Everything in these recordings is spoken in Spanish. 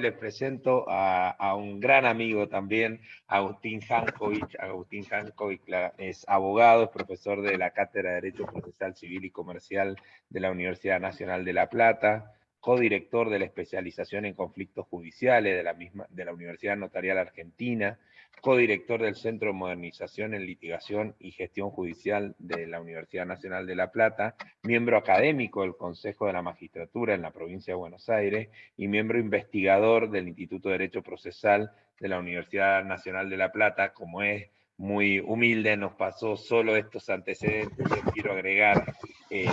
Les presento a un gran amigo también, Agustín Jankovic. Agustín Jankovic es abogado, es profesor de la Cátedra de Derecho Procesal Civil y Comercial de la Universidad Nacional de La Plata, codirector de la especialización en conflictos judiciales de la Universidad Notarial Argentina, codirector del Centro de Modernización en Litigación y Gestión Judicial de la Universidad Nacional de La Plata, miembro académico del Consejo de la Magistratura en la provincia de Buenos Aires y miembro investigador del Instituto de Derecho Procesal de la Universidad Nacional de La Plata. Como es muy humilde, nos pasó solo estos antecedentes. Yo quiero agregar que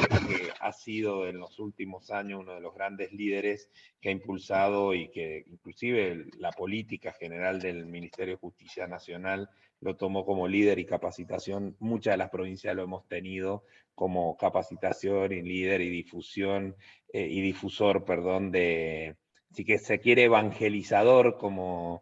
ha sido en los últimos años uno de los grandes líderes que ha impulsado y que inclusive la política general del Ministerio de Justicia Nacional lo tomó como líder y capacitación. Muchas de las provincias lo hemos tenido como capacitación y líder y difusión y difusor, perdón, de, si que se quiere, evangelizador, como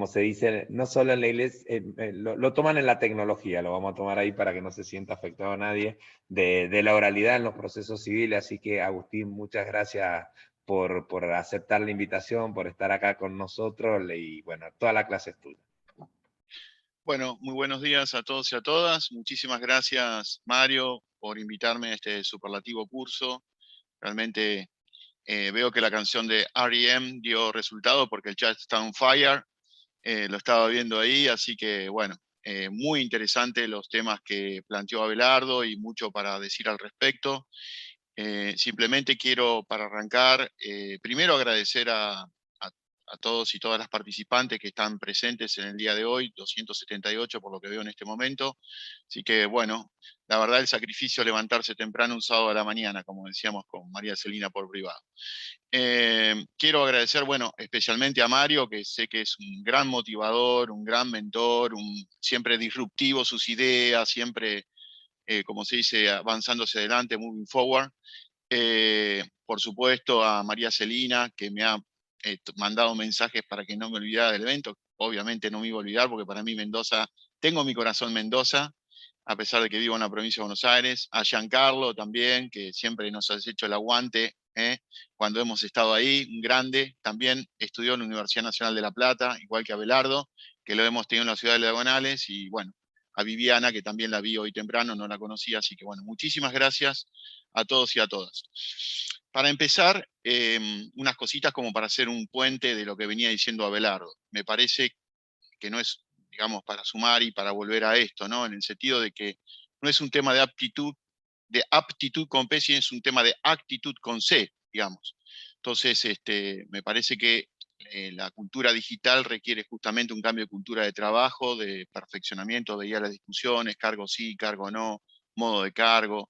se dice, no solo en la iglesia, lo toman en la tecnología, lo vamos a tomar ahí para que no se sienta afectado a nadie, de la oralidad en los procesos civiles. Así que, Agustín, muchas gracias por aceptar la invitación, por estar acá con nosotros, y bueno, toda la clase es tuya. Bueno, muy buenos días a todos y a todas. Muchísimas gracias, Mario, por invitarme a este superlativo curso. Realmente veo que la canción de R.E.M. dio resultado porque el chat está on fire. Lo estaba viendo ahí, así que bueno, muy interesante los temas que planteó Abelardo y mucho para decir al respecto. Simplemente quiero, para arrancar, primero agradecer a todos y todas las participantes que están presentes en el día de hoy, 278 por lo que veo en este momento. Así que bueno, la verdad el sacrificio de levantarse temprano un sábado a la mañana, como decíamos con María Celina por privado. Quiero agradecer, bueno, especialmente a Mario, que sé que es un gran motivador, un gran mentor, siempre disruptivo sus ideas, siempre, como se dice, avanzándose adelante, moving forward. Por supuesto a María Celina, que me ha mandado mensajes para que no me olvidara del evento. Obviamente no me iba a olvidar porque para mí Mendoza, tengo mi corazón Mendoza, a pesar de que vivo en la provincia de Buenos Aires. A Giancarlo también, que siempre nos ha hecho el aguante cuando hemos estado ahí, un grande. También estudió en la Universidad Nacional de La Plata, igual que Abelardo, que lo hemos tenido en la ciudad de Diagonales. Y bueno, a Viviana, que también la vi hoy temprano, no la conocía, así que bueno, muchísimas gracias a todos y a todas. Para empezar, unas cositas como para hacer un puente de lo que venía diciendo Abelardo. Me parece que no es, digamos, para sumar y para volver a esto, ¿no? En el sentido de que no es un tema de aptitud con P, sino es un tema de actitud con C, digamos. Entonces, me parece que la cultura digital requiere justamente un cambio de cultura de trabajo, de perfeccionamiento, de guiar las discusiones, cargo sí, cargo no, modo de cargo.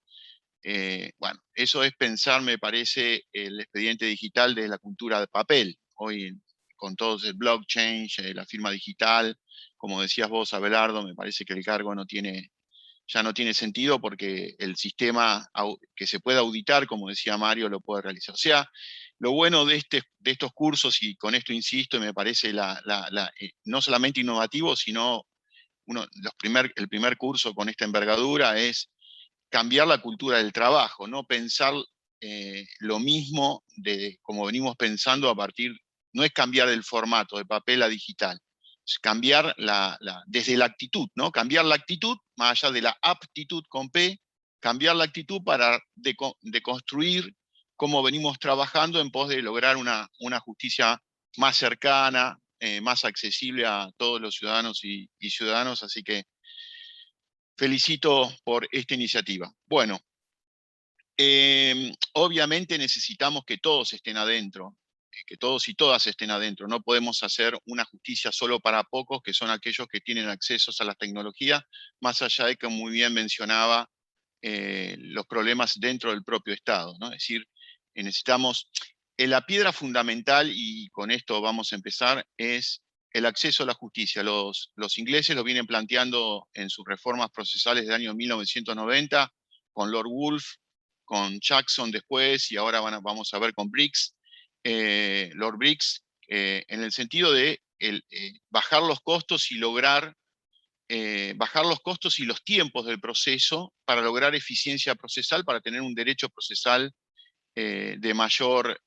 Bueno, eso es pensar, me parece, el expediente digital de la cultura de papel. Hoy, con todo el blockchain, la firma digital, como decías vos, Abelardo, me parece que el cargo ya no tiene sentido porque el sistema que se puede auditar, como decía Mario, lo puede realizar. O sea, lo bueno de estos cursos, y con esto insisto, y me parece no solamente innovativo, sino el primer curso con esta envergadura, es cambiar la cultura del trabajo, no pensar lo mismo de como venimos pensando no es cambiar el formato de papel a digital, es cambiar desde la actitud, ¿no? Cambiar la actitud, más allá de la aptitud con P, cambiar la actitud para deconstruir cómo venimos trabajando en pos de lograr una justicia más cercana, más accesible a todos los ciudadanos y ciudadanos, así que felicito por esta iniciativa. Bueno, obviamente necesitamos que todos estén adentro, que todos y todas estén adentro. No podemos hacer una justicia solo para pocos, que son aquellos que tienen acceso a la tecnología, más allá de que muy bien mencionaba los problemas dentro del propio Estado, ¿no? Es decir, necesitamos, la piedra fundamental, y con esto vamos a empezar, es el acceso a la justicia. Los ingleses lo vienen planteando en sus reformas procesales del año 1990, con Lord Woolf, con Jackson después, y ahora vamos a ver con Briggs, Lord Briggs, en el sentido de bajar los costos y lograr bajar los costos y los tiempos del proceso para lograr eficiencia procesal, para tener un derecho procesal de mayor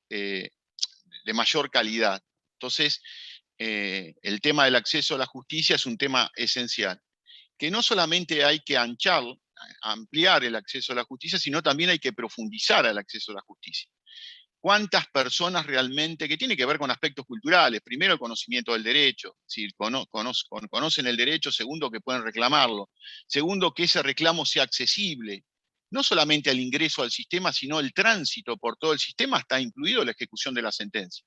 calidad. Entonces, el tema del acceso a la justicia es un tema esencial, que no solamente hay que ampliar el acceso a la justicia, sino también hay que profundizar el acceso a la justicia. ¿Cuántas personas realmente, que tiene que ver con aspectos culturales? Primero, el conocimiento del derecho, es decir, conocen el derecho; segundo, que pueden reclamarlo; segundo, que ese reclamo sea accesible, no solamente al ingreso al sistema, sino el tránsito por todo el sistema, está incluido la ejecución de la sentencia.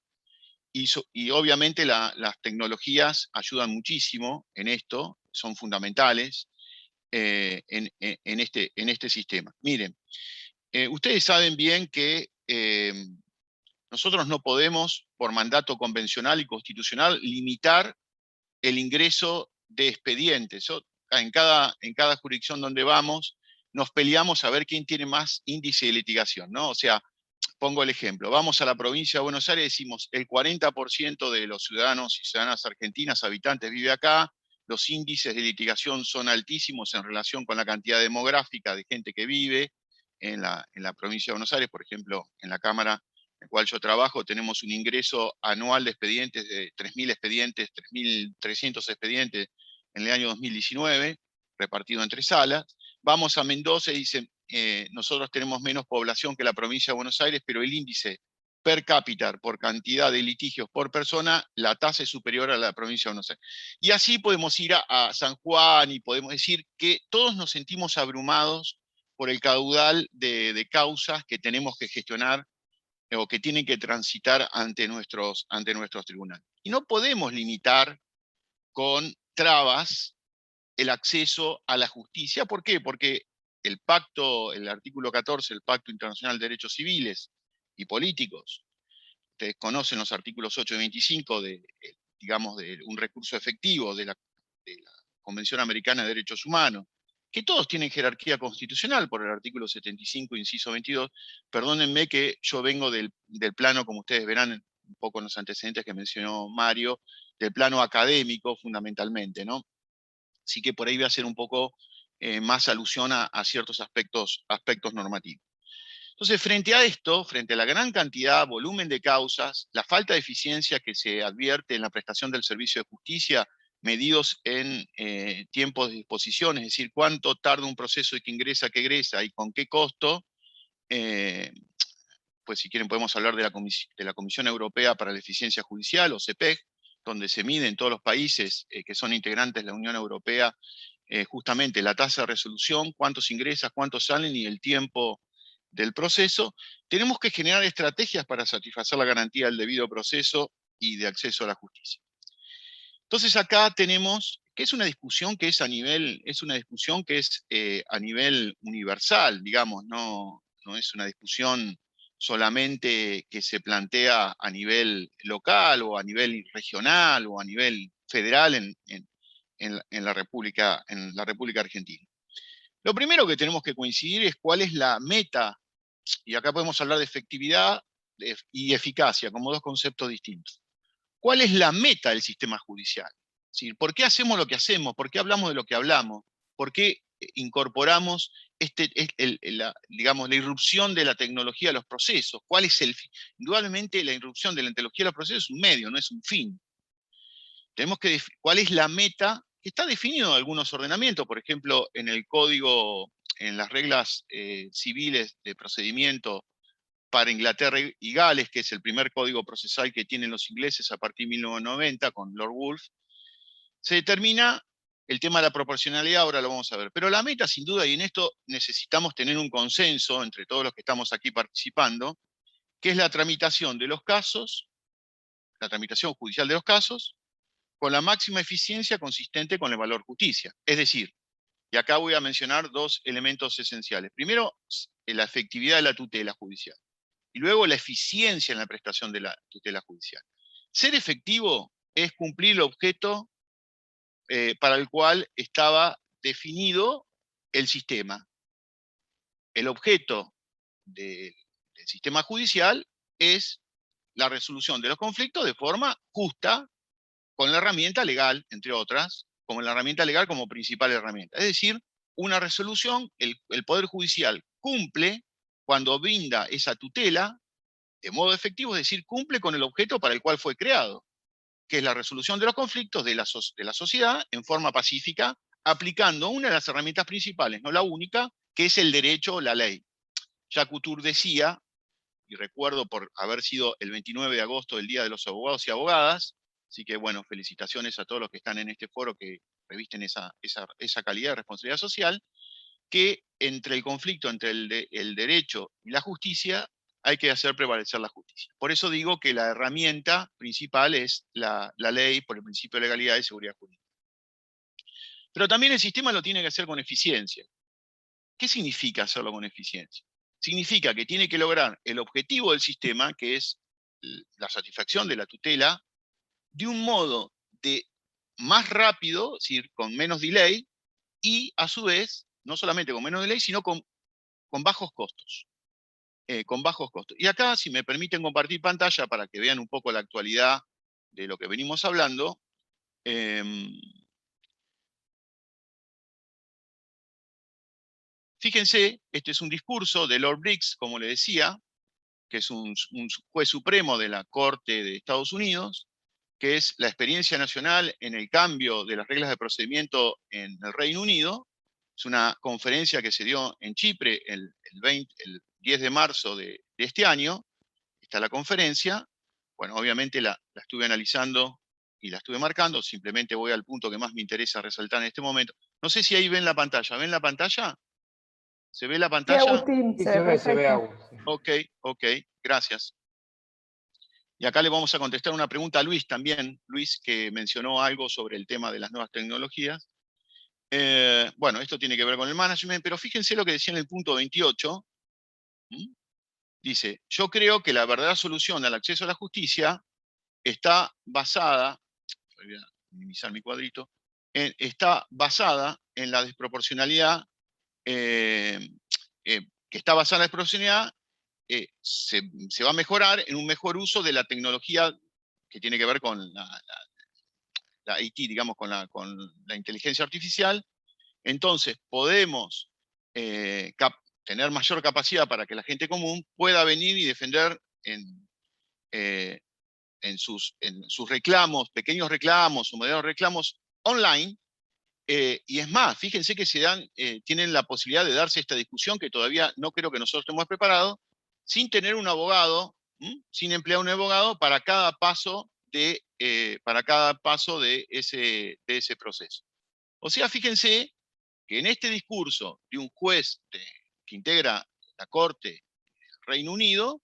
Y obviamente las tecnologías ayudan muchísimo en esto, son fundamentales en este sistema. Miren, ustedes saben bien que nosotros no podemos, por mandato convencional y constitucional, limitar el ingreso de expedientes. En cada jurisdicción donde vamos, nos peleamos a ver quién tiene más índice de litigación, ¿no? O sea, pongo el ejemplo, vamos a la provincia de Buenos Aires y decimos, el 40% de los ciudadanos y ciudadanas argentinas habitantes vive acá, los índices de litigación son altísimos en relación con la cantidad demográfica de gente que vive en la provincia de Buenos Aires. Por ejemplo, en la Cámara en la cual yo trabajo, tenemos un ingreso anual de expedientes de 3.000 expedientes, 3.300 expedientes en el año 2019, repartido entre salas. Vamos a Mendoza y dicen, nosotros tenemos menos población que la provincia de Buenos Aires, pero el índice per cápita por cantidad de litigios por persona, la tasa es superior a la provincia de Buenos Aires. Y así podemos ir a San Juan y podemos decir que todos nos sentimos abrumados por el caudal de causas que tenemos que gestionar o que tienen que transitar ante nuestros tribunales. Y no podemos limitar con trabas el acceso a la justicia. ¿Por qué? Porque el pacto, el artículo 14 del Pacto Internacional de Derechos Civiles y Políticos, ustedes conocen los artículos 8 y 25 digamos, de un recurso efectivo de la Convención Americana de Derechos Humanos, que todos tienen jerarquía constitucional por el artículo 75, inciso 22. Perdónenme que yo vengo del plano, como ustedes verán un poco en los antecedentes que mencionó Mario, del plano académico fundamentalmente, ¿no? Así que por ahí voy a hacer un poco más alusión a ciertos aspectos normativos. Entonces, frente a esto, frente a la gran cantidad, volumen de causas, la falta de eficiencia que se advierte en la prestación del servicio de justicia, medidos en tiempos de disposición, es decir, cuánto tarda un proceso de que egresa y con qué costo, pues si quieren podemos hablar de la Comisión Europea para la Eficiencia Judicial, o CEPEG, donde se mide en todos los países que son integrantes de la Unión Europea justamente la tasa de resolución, cuántos ingresan, cuántos salen y el tiempo del proceso. Tenemos que generar estrategias para satisfacer la garantía del debido proceso y de acceso a la justicia. Entonces acá tenemos que es una discusión que es a nivel, a nivel universal, digamos, no es una discusión solamente que se plantea a nivel local o a nivel regional o a nivel federal en la República Argentina. Lo primero que tenemos que coincidir es cuál es la meta, y acá podemos hablar de efectividad y eficacia como dos conceptos distintos. ¿Cuál es la meta del sistema judicial? Es decir, ¿por qué hacemos lo que hacemos? ¿Por qué hablamos de lo que hablamos? ¿Por qué incorporamos digamos, la irrupción de la tecnología a los procesos? ¿Cuál es el fin? Indudablemente la irrupción de la tecnología a los procesos es un medio, no es un fin. Tenemos que definir cuál es la meta, que está definido en algunos ordenamientos, por ejemplo, en el código, en las reglas civiles de procedimiento para Inglaterra y Gales, que es el primer código procesal que tienen los ingleses a partir de 1990 con Lord Woolf, se determina el tema de la proporcionalidad, ahora lo vamos a ver. Pero la meta, sin duda, y en esto necesitamos tener un consenso entre todos los que estamos aquí participando, que es la tramitación de los casos, la tramitación judicial de los casos, con la máxima eficiencia consistente con el valor justicia. Es decir, y acá voy a mencionar dos elementos esenciales. Primero, la efectividad de la tutela judicial. Y luego la eficiencia en la prestación de la tutela judicial. Ser efectivo es cumplir el objeto para el cual estaba definido el sistema. El objeto del sistema judicial es la resolución de los conflictos de forma justa, con la herramienta legal, entre otras, como la herramienta legal como principal herramienta. Es decir, una resolución, el Poder Judicial cumple cuando brinda esa tutela de modo efectivo, es decir, cumple con el objeto para el cual fue creado. que es la resolución de los conflictos de la sociedad en forma pacífica, aplicando una de las herramientas principales, no la única, que es el derecho o la ley. Jacques Couture decía, y recuerdo por haber sido el 29 de agosto el Día de los Abogados y Abogadas, así que bueno, felicitaciones a todos los que están en este foro que revisten esa calidad de responsabilidad social, que entre el conflicto entre el derecho y la justicia hay que hacer prevalecer la justicia. Por eso digo que la herramienta principal es la ley por el principio de legalidad y seguridad jurídica. Pero también el sistema lo tiene que hacer con eficiencia. ¿Qué significa hacerlo con eficiencia? Significa que tiene que lograr el objetivo del sistema, que es la satisfacción de la tutela, de un modo más rápido, es decir, con menos delay, y a su vez, no solamente con menos delay, sino con bajos costos. Y acá, si me permiten compartir pantalla para que vean un poco la actualidad de lo que venimos hablando. Fíjense, este es un discurso de Lord Briggs, como le decía, que es un juez supremo de la Corte de Estados Unidos, que es la experiencia nacional en el cambio de las reglas de procedimiento en el Reino Unido. Es una conferencia que se dio en Chipre el 10 de marzo de este año. Está la conferencia. Bueno, obviamente la estuve analizando y la estuve marcando. Simplemente voy al punto que más me interesa resaltar en este momento. No sé si ahí ven la pantalla. ¿Ven la pantalla? ¿Se ve la Sí, pantalla? Agustín, Sí, se ve se ve, perfecto. Ok, gracias. Y acá le vamos a contestar una pregunta a Luis también, Luis, que mencionó algo sobre el tema de las nuevas tecnologías. Bueno, esto tiene que ver con el management, pero fíjense lo que decía en el punto 28. Dice, yo creo que la verdadera solución al acceso a la justicia está basada, voy a minimizar mi cuadrito, está basada en la desproporcionalidad, que está basada en la desproporcionalidad, se va a mejorar en un mejor uso de la tecnología que tiene que ver con la IT, digamos, con la inteligencia artificial. Entonces podemos tener mayor capacidad para que la gente común pueda venir y defender en sus reclamos, pequeños reclamos o medianos reclamos online. Y es más, fíjense que tienen la posibilidad de darse esta discusión que todavía no creo que nosotros estemos preparados, sin tener un abogado, sin emplear un abogado para cada paso de ese proceso. O sea, fíjense que en este discurso de un juez que integra la Corte del Reino Unido,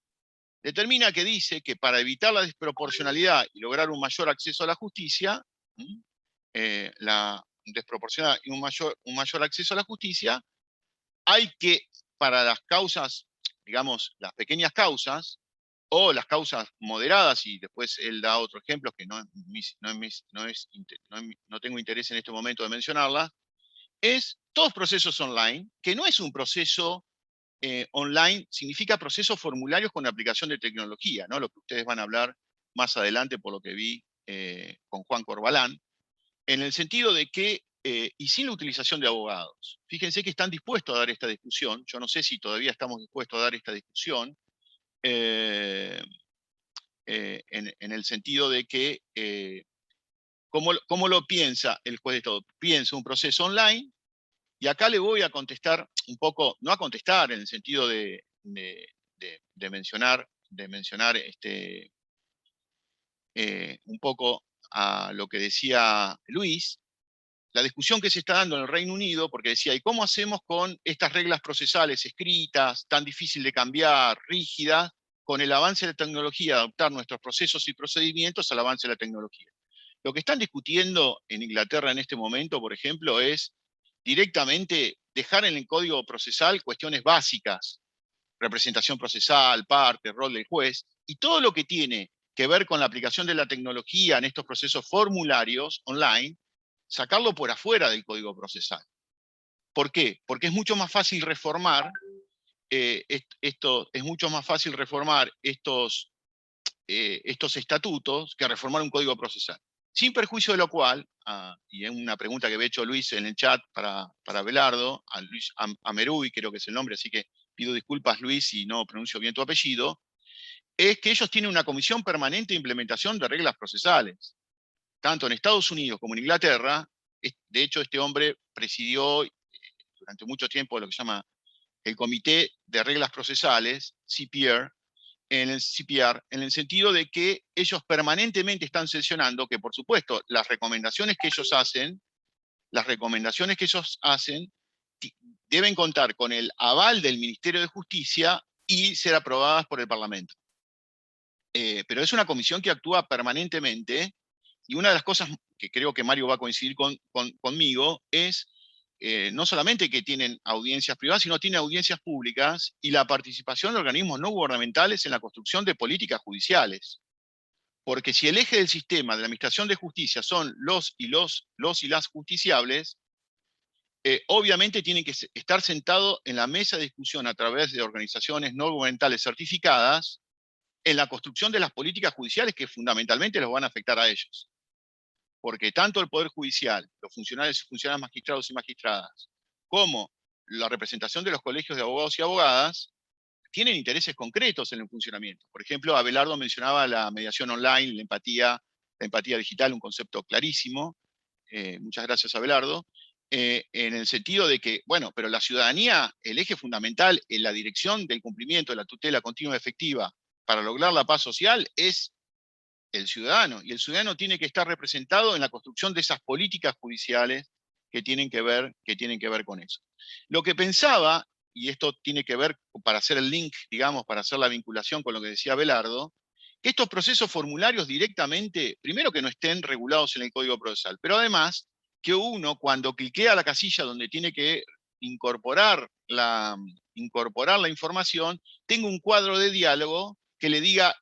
determina que dice que para evitar la desproporcionalidad y lograr un mayor acceso a la justicia, la desproporcionada y un mayor acceso a la justicia, hay que, para las causas, digamos, las pequeñas causas, o las causas moderadas, y después él da otro ejemplo que no tengo interés en este momento de mencionarlas, es todos procesos online, que no es un proceso online, significa procesos formularios con aplicación de tecnología, ¿no? Lo que ustedes van a hablar más adelante por lo que vi con Juan Corbalán, en el sentido de que, y sin la utilización de abogados. Fíjense que están dispuestos a dar esta discusión, yo no sé si todavía estamos dispuestos a dar esta discusión, en el sentido de que, ¿cómo lo piensa el juez de Estado? Piensa un proceso online, y acá le voy a contestar un poco, no a contestar en el sentido de mencionar un poco a lo que decía Luis, la discusión que se está dando en el Reino Unido, porque decía, ¿y cómo hacemos con estas reglas procesales escritas, tan difícil de cambiar, rígidas, con el avance de la tecnología, adaptar nuestros procesos y procedimientos al avance de la tecnología? Lo que están discutiendo en Inglaterra en este momento, por ejemplo, es directamente dejar en el código procesal cuestiones básicas, representación procesal, parte, rol del juez, y todo lo que tiene que ver con la aplicación de la tecnología en estos procesos formularios online, sacarlo por afuera del código procesal. ¿Por qué? Porque es mucho más fácil reformar estos estatutos que reformar un código procesal. Sin perjuicio de lo cual, y es una pregunta que había hecho Luis en el chat para Belardo, a Luis Ameruy, creo que es el nombre, así que pido disculpas, Luis, si no pronuncio bien tu apellido, es que ellos tienen una comisión permanente de implementación de reglas procesales. tanto en Estados Unidos como en Inglaterra. De hecho, este hombre presidió durante mucho tiempo lo que se llama el Comité de Reglas Procesales, CPR, en el sentido de que ellos permanentemente están sesionando que, por supuesto, las recomendaciones que ellos hacen deben contar con el aval del Ministerio de Justicia y ser aprobadas por el Parlamento. Pero es una comisión que actúa permanentemente, y una de las cosas que creo que Mario va a coincidir conmigo es no solamente que tienen audiencias privadas, sino tienen audiencias públicas y la participación de organismos no gubernamentales en la construcción de políticas judiciales. Porque si el eje del sistema de la administración de justicia son los y las justiciables, obviamente tienen que estar sentados en la mesa de discusión a través de organizaciones no gubernamentales certificadas en la construcción de las políticas judiciales que fundamentalmente los van a afectar a ellos. Porque tanto el Poder Judicial, los funcionarios y funcionarias magistrados y magistradas, como la representación de los colegios de abogados y abogadas, tienen intereses concretos en el funcionamiento. Por ejemplo, Abelardo mencionaba la mediación online, la empatía digital, un concepto clarísimo. Muchas gracias, Abelardo. En el sentido de que, bueno, pero la ciudadanía, el eje fundamental en la dirección del cumplimiento de la tutela continua y efectiva para lograr la paz social es el ciudadano, y el ciudadano tiene que estar representado en la construcción de esas políticas judiciales que tienen que ver con eso. Lo que pensaba, y esto tiene que ver para hacer el link, digamos, para hacer la vinculación con lo que decía Abelardo, que estos procesos formularios directamente, primero que no estén regulados en el Código Procesal, pero además que uno cuando cliquea la casilla donde tiene que incorporar la información, tenga un cuadro de diálogo que le diga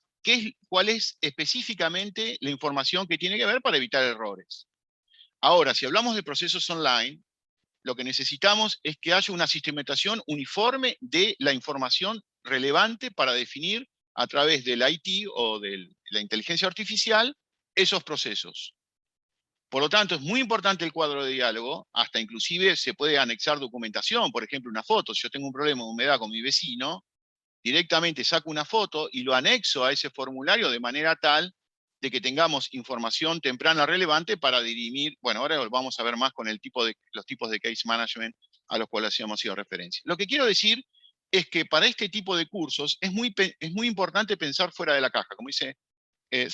cuál es específicamente la información que tiene que ver para evitar errores. Ahora, si hablamos de procesos online, lo que necesitamos es que haya una sistematización uniforme de la información relevante para definir a través del IT o de la inteligencia artificial esos procesos. Por lo tanto, es muy importante el cuadro de diálogo, hasta inclusive se puede anexar documentación, por ejemplo, una foto. Si yo tengo un problema de humedad con mi vecino, directamente saco una foto y lo anexo a ese formulario de manera tal de que tengamos información temprana relevante para dirimir. Bueno, ahora vamos a ver más con los tipos de case management a los cuales hacíamos sido referencia. Lo que quiero decir es que para este tipo de cursos es muy importante pensar fuera de la caja, como dice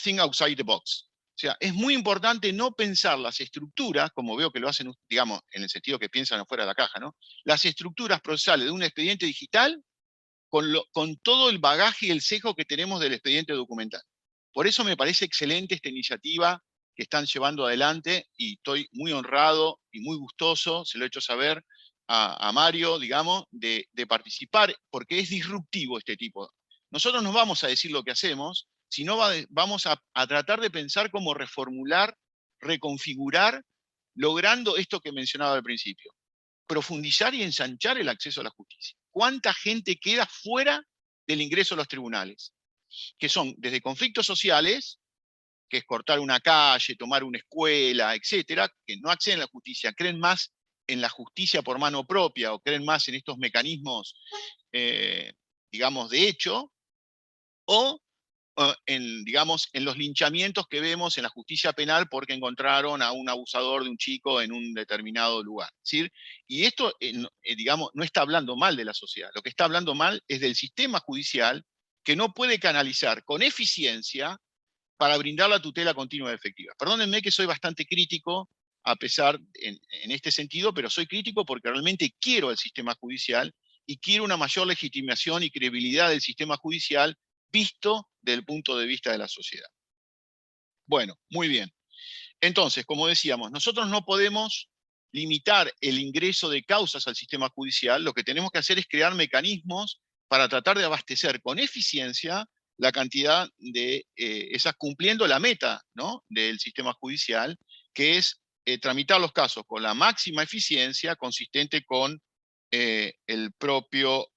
think outside the box. O sea, es muy importante no pensar las estructuras, como veo que lo hacen, digamos, en el sentido que piensan afuera de la caja, ¿no? Las estructuras procesales de un expediente digital con todo el bagaje y el sesgo que tenemos del expediente documental. Por eso me parece excelente esta iniciativa que están llevando adelante y estoy muy honrado y muy gustoso, se lo he hecho saber a Mario, digamos, de participar, porque es disruptivo este tipo. Nosotros no vamos a decir lo que hacemos, sino vamos a tratar de pensar cómo reformular, reconfigurar, logrando esto que mencionaba al principio: profundizar y ensanchar el acceso a la justicia. ¿Cuánta gente queda fuera del ingreso a los tribunales? Que son desde conflictos sociales, que es cortar una calle, tomar una escuela, etcétera, que no acceden a la justicia, creen más en la justicia por mano propia o creen más en estos mecanismos, digamos, de hecho, o digamos, en los linchamientos que vemos en la justicia penal porque encontraron a un abusador de un chico en un determinado lugar. ¿Sí? Y esto, digamos, no está hablando mal de la sociedad. Lo que está hablando mal es del sistema judicial, que no puede canalizar con eficiencia para brindar la tutela continua y efectiva. Perdónenme que soy bastante crítico, a pesar en este sentido, pero soy crítico porque realmente quiero el sistema judicial y quiero una mayor legitimación y credibilidad del sistema judicial visto desde el punto de vista de la sociedad. Bueno, muy bien. Entonces, como decíamos, nosotros no podemos limitar el ingreso de causas al sistema judicial. Lo que tenemos que hacer es crear mecanismos para tratar de abastecer con eficiencia la cantidad de esas, cumpliendo la meta, ¿no?, del sistema judicial, que es tramitar los casos con la máxima eficiencia consistente con el propio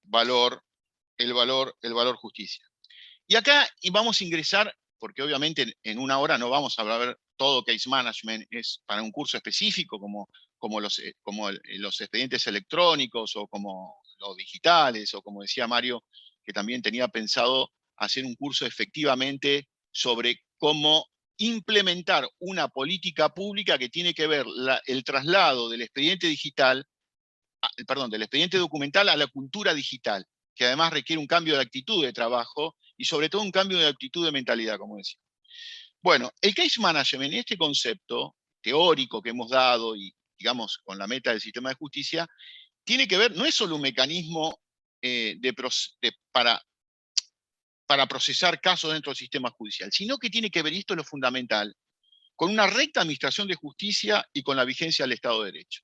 valor, el valor justicia. Y acá vamos a ingresar, porque obviamente en una hora no vamos a hablar todo case management, es para un curso específico como los expedientes electrónicos o como los digitales, o como decía Mario, que también tenía pensado hacer un curso efectivamente sobre como implementar una política pública que tiene que ver el traslado del expediente digital, del expediente documental a la cultura digital, que además requiere un cambio de actitud de trabajo y sobre todo un cambio de actitud de mentalidad, como decía. Bueno, el case management, este concepto teórico que hemos dado y, digamos, con la meta del sistema de justicia, tiene que ver, no es solo un mecanismo para procesar casos dentro del sistema judicial, sino que tiene que ver, y esto es lo fundamental, con una recta administración de justicia y con la vigencia del Estado de Derecho.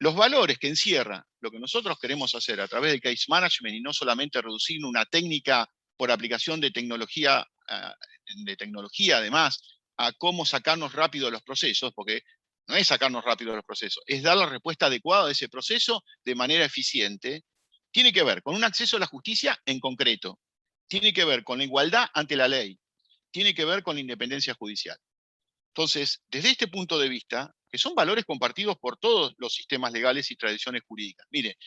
Los valores que encierra lo que nosotros queremos hacer a través del case management y no solamente reducir una técnica por aplicación de tecnología además, a cómo sacarnos rápido de los procesos, porque no es sacarnos rápido de los procesos, es dar la respuesta adecuada a ese proceso de manera eficiente, tiene que ver con un acceso a la justicia en concreto, tiene que ver con la igualdad ante la ley, tiene que ver con la independencia judicial. Entonces, desde este punto de vista, que son valores compartidos por todos los sistemas legales y tradiciones jurídicas. Mire,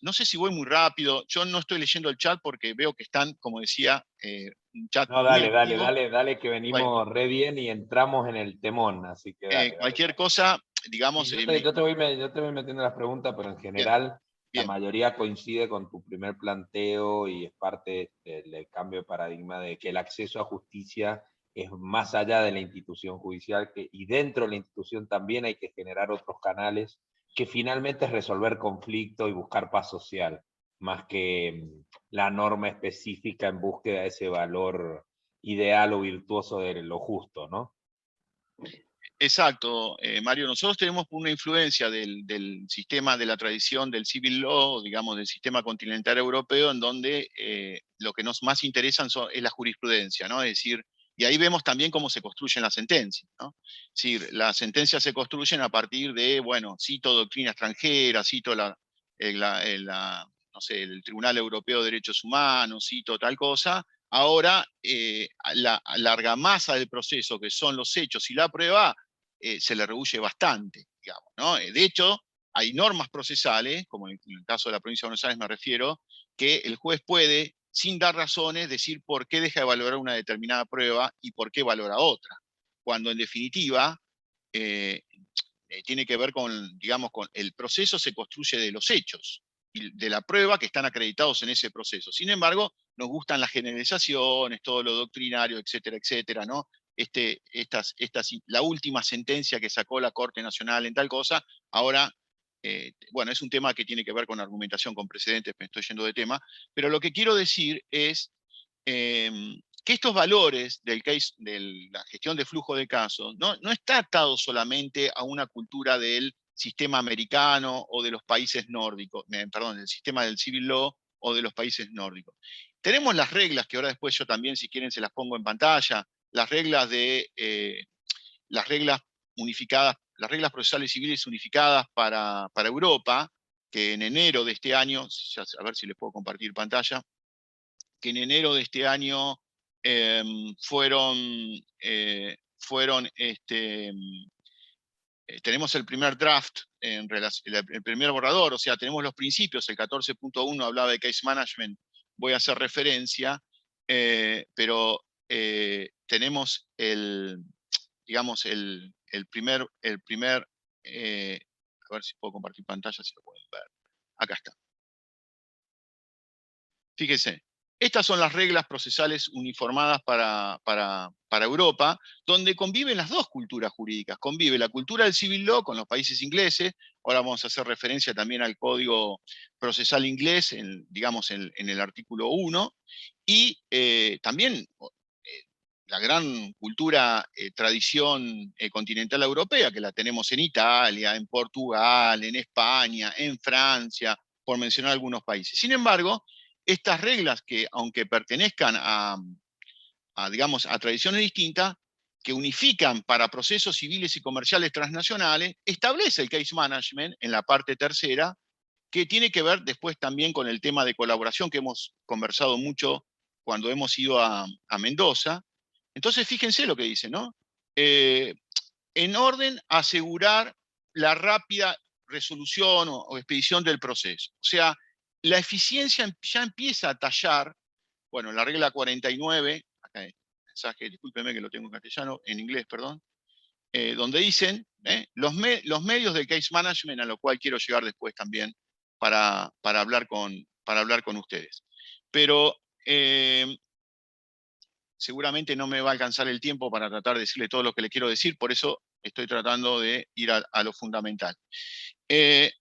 no sé si voy muy rápido, yo no estoy leyendo el chat porque veo que están, como decía, un chat No, muy dale, activo. dale, que venimos re bien y entramos en el temón, así que dale. Cualquier cosa, digamos... Sí, yo te voy metiendo las preguntas, pero en bien, general la bien. mayoría coincide con tu primer planteo y es parte del cambio de paradigma de que el acceso a justicia es más allá de la institución judicial y dentro de la institución también hay que generar otros canales que finalmente es resolver conflictos y buscar paz social, más que la norma específica en búsqueda de ese valor ideal o virtuoso de lo justo, ¿no? Exacto, Mario. Nosotros tenemos una influencia del sistema de la tradición del civil law, digamos, del sistema continental europeo, en donde lo que nos más interesa es la jurisprudencia, ¿no? Es decir, y ahí vemos también cómo se construyen las sentencias, ¿no? Es decir, las sentencias se construyen a partir de, bueno, cito doctrina extranjera, cito no sé, el Tribunal Europeo de Derechos Humanos, cito tal cosa. Ahora, la argamasa del proceso, que son los hechos y la prueba, se le rehuye bastante, digamos, ¿no? De hecho, hay normas procesales, como en el caso de la provincia de Buenos Aires me refiero, que el juez puede, sin dar razones, decir por qué deja de valorar una determinada prueba y por qué valora otra, cuando en definitiva tiene que ver con, digamos, con el proceso se construye de los hechos y de la prueba que están acreditados en ese proceso. Sin embargo, nos gustan las generalizaciones, todo lo doctrinario, etcétera, etcétera, ¿no? La última sentencia que sacó la Corte Nacional en tal cosa, ahora, bueno, es un tema que tiene que ver con argumentación, con precedentes, me estoy yendo de tema, pero lo que quiero decir es que estos valores de la gestión de flujo de casos no está atado solamente a una cultura del sistema americano o de los países nórdicos, perdón, del sistema del civil law o de los países nórdicos. Tenemos las reglas, que ahora después yo también, si quieren, se las pongo en pantalla, las reglas unificadas, las reglas procesales civiles unificadas para Europa, que en enero de este año, a ver si les puedo compartir pantalla, que en enero de este año tenemos el primer draft, el primer borrador, o sea, tenemos los principios, el 14.1 hablaba de case management, voy a hacer referencia, pero tenemos digamos, el primer, a ver si puedo compartir pantalla, si lo pueden ver. Acá está. Fíjese, estas son las reglas procesales uniformadas para Europa, donde conviven las dos culturas jurídicas. Convive la cultura del civil law con los países ingleses, ahora vamos a hacer referencia también al Código Procesal Inglés, digamos en el artículo 1, y también la gran cultura, tradición continental europea, que la tenemos en Italia, en Portugal, en España, en Francia, por mencionar algunos países. Sin embargo, estas reglas que, aunque pertenezcan digamos, a tradiciones distintas, que unifican para procesos civiles y comerciales transnacionales, establece el case management en la parte tercera, que tiene que ver después también con el tema de colaboración que hemos conversado mucho cuando hemos ido a Mendoza. Entonces, fíjense lo que dice, ¿no? En orden a asegurar la rápida resolución o expedición del proceso. O sea, la eficiencia ya empieza a tallar, bueno, la regla 49, acá mensaje, discúlpeme que lo tengo en castellano, en inglés, perdón, donde dicen los medios del case management, a lo cual quiero llegar después también para hablar con ustedes. Pero seguramente no me va a alcanzar el tiempo para tratar de decirle todo lo que le quiero decir, por eso estoy tratando de ir a lo fundamental.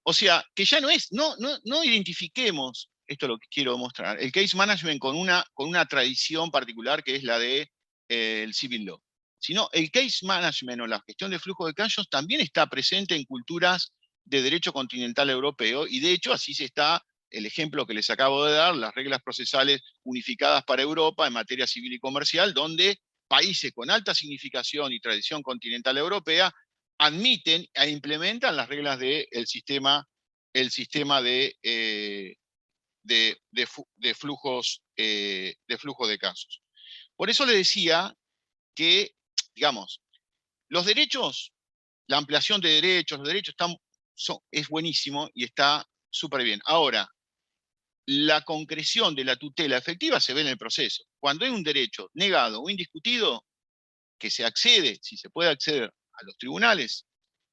O sea, que ya no identifiquemos, esto es lo que quiero mostrar, el case management con una tradición particular que es la de el civil law, sino el case management o la gestión de flujo de casos también está presente en culturas de derecho continental europeo, y de hecho así se está el ejemplo que les acabo de dar, las reglas procesales unificadas para Europa en materia civil y comercial, donde países con alta significación y tradición continental europea admiten e implementan las reglas del sistema de flujos de casos. Por eso le decía que, digamos, los derechos, la ampliación de derechos, los derechos es buenísimo y está súper bien. Ahora, la concreción de la tutela efectiva se ve en el proceso. Cuando hay un derecho negado o indiscutido, que se accede, si se puede acceder a los tribunales,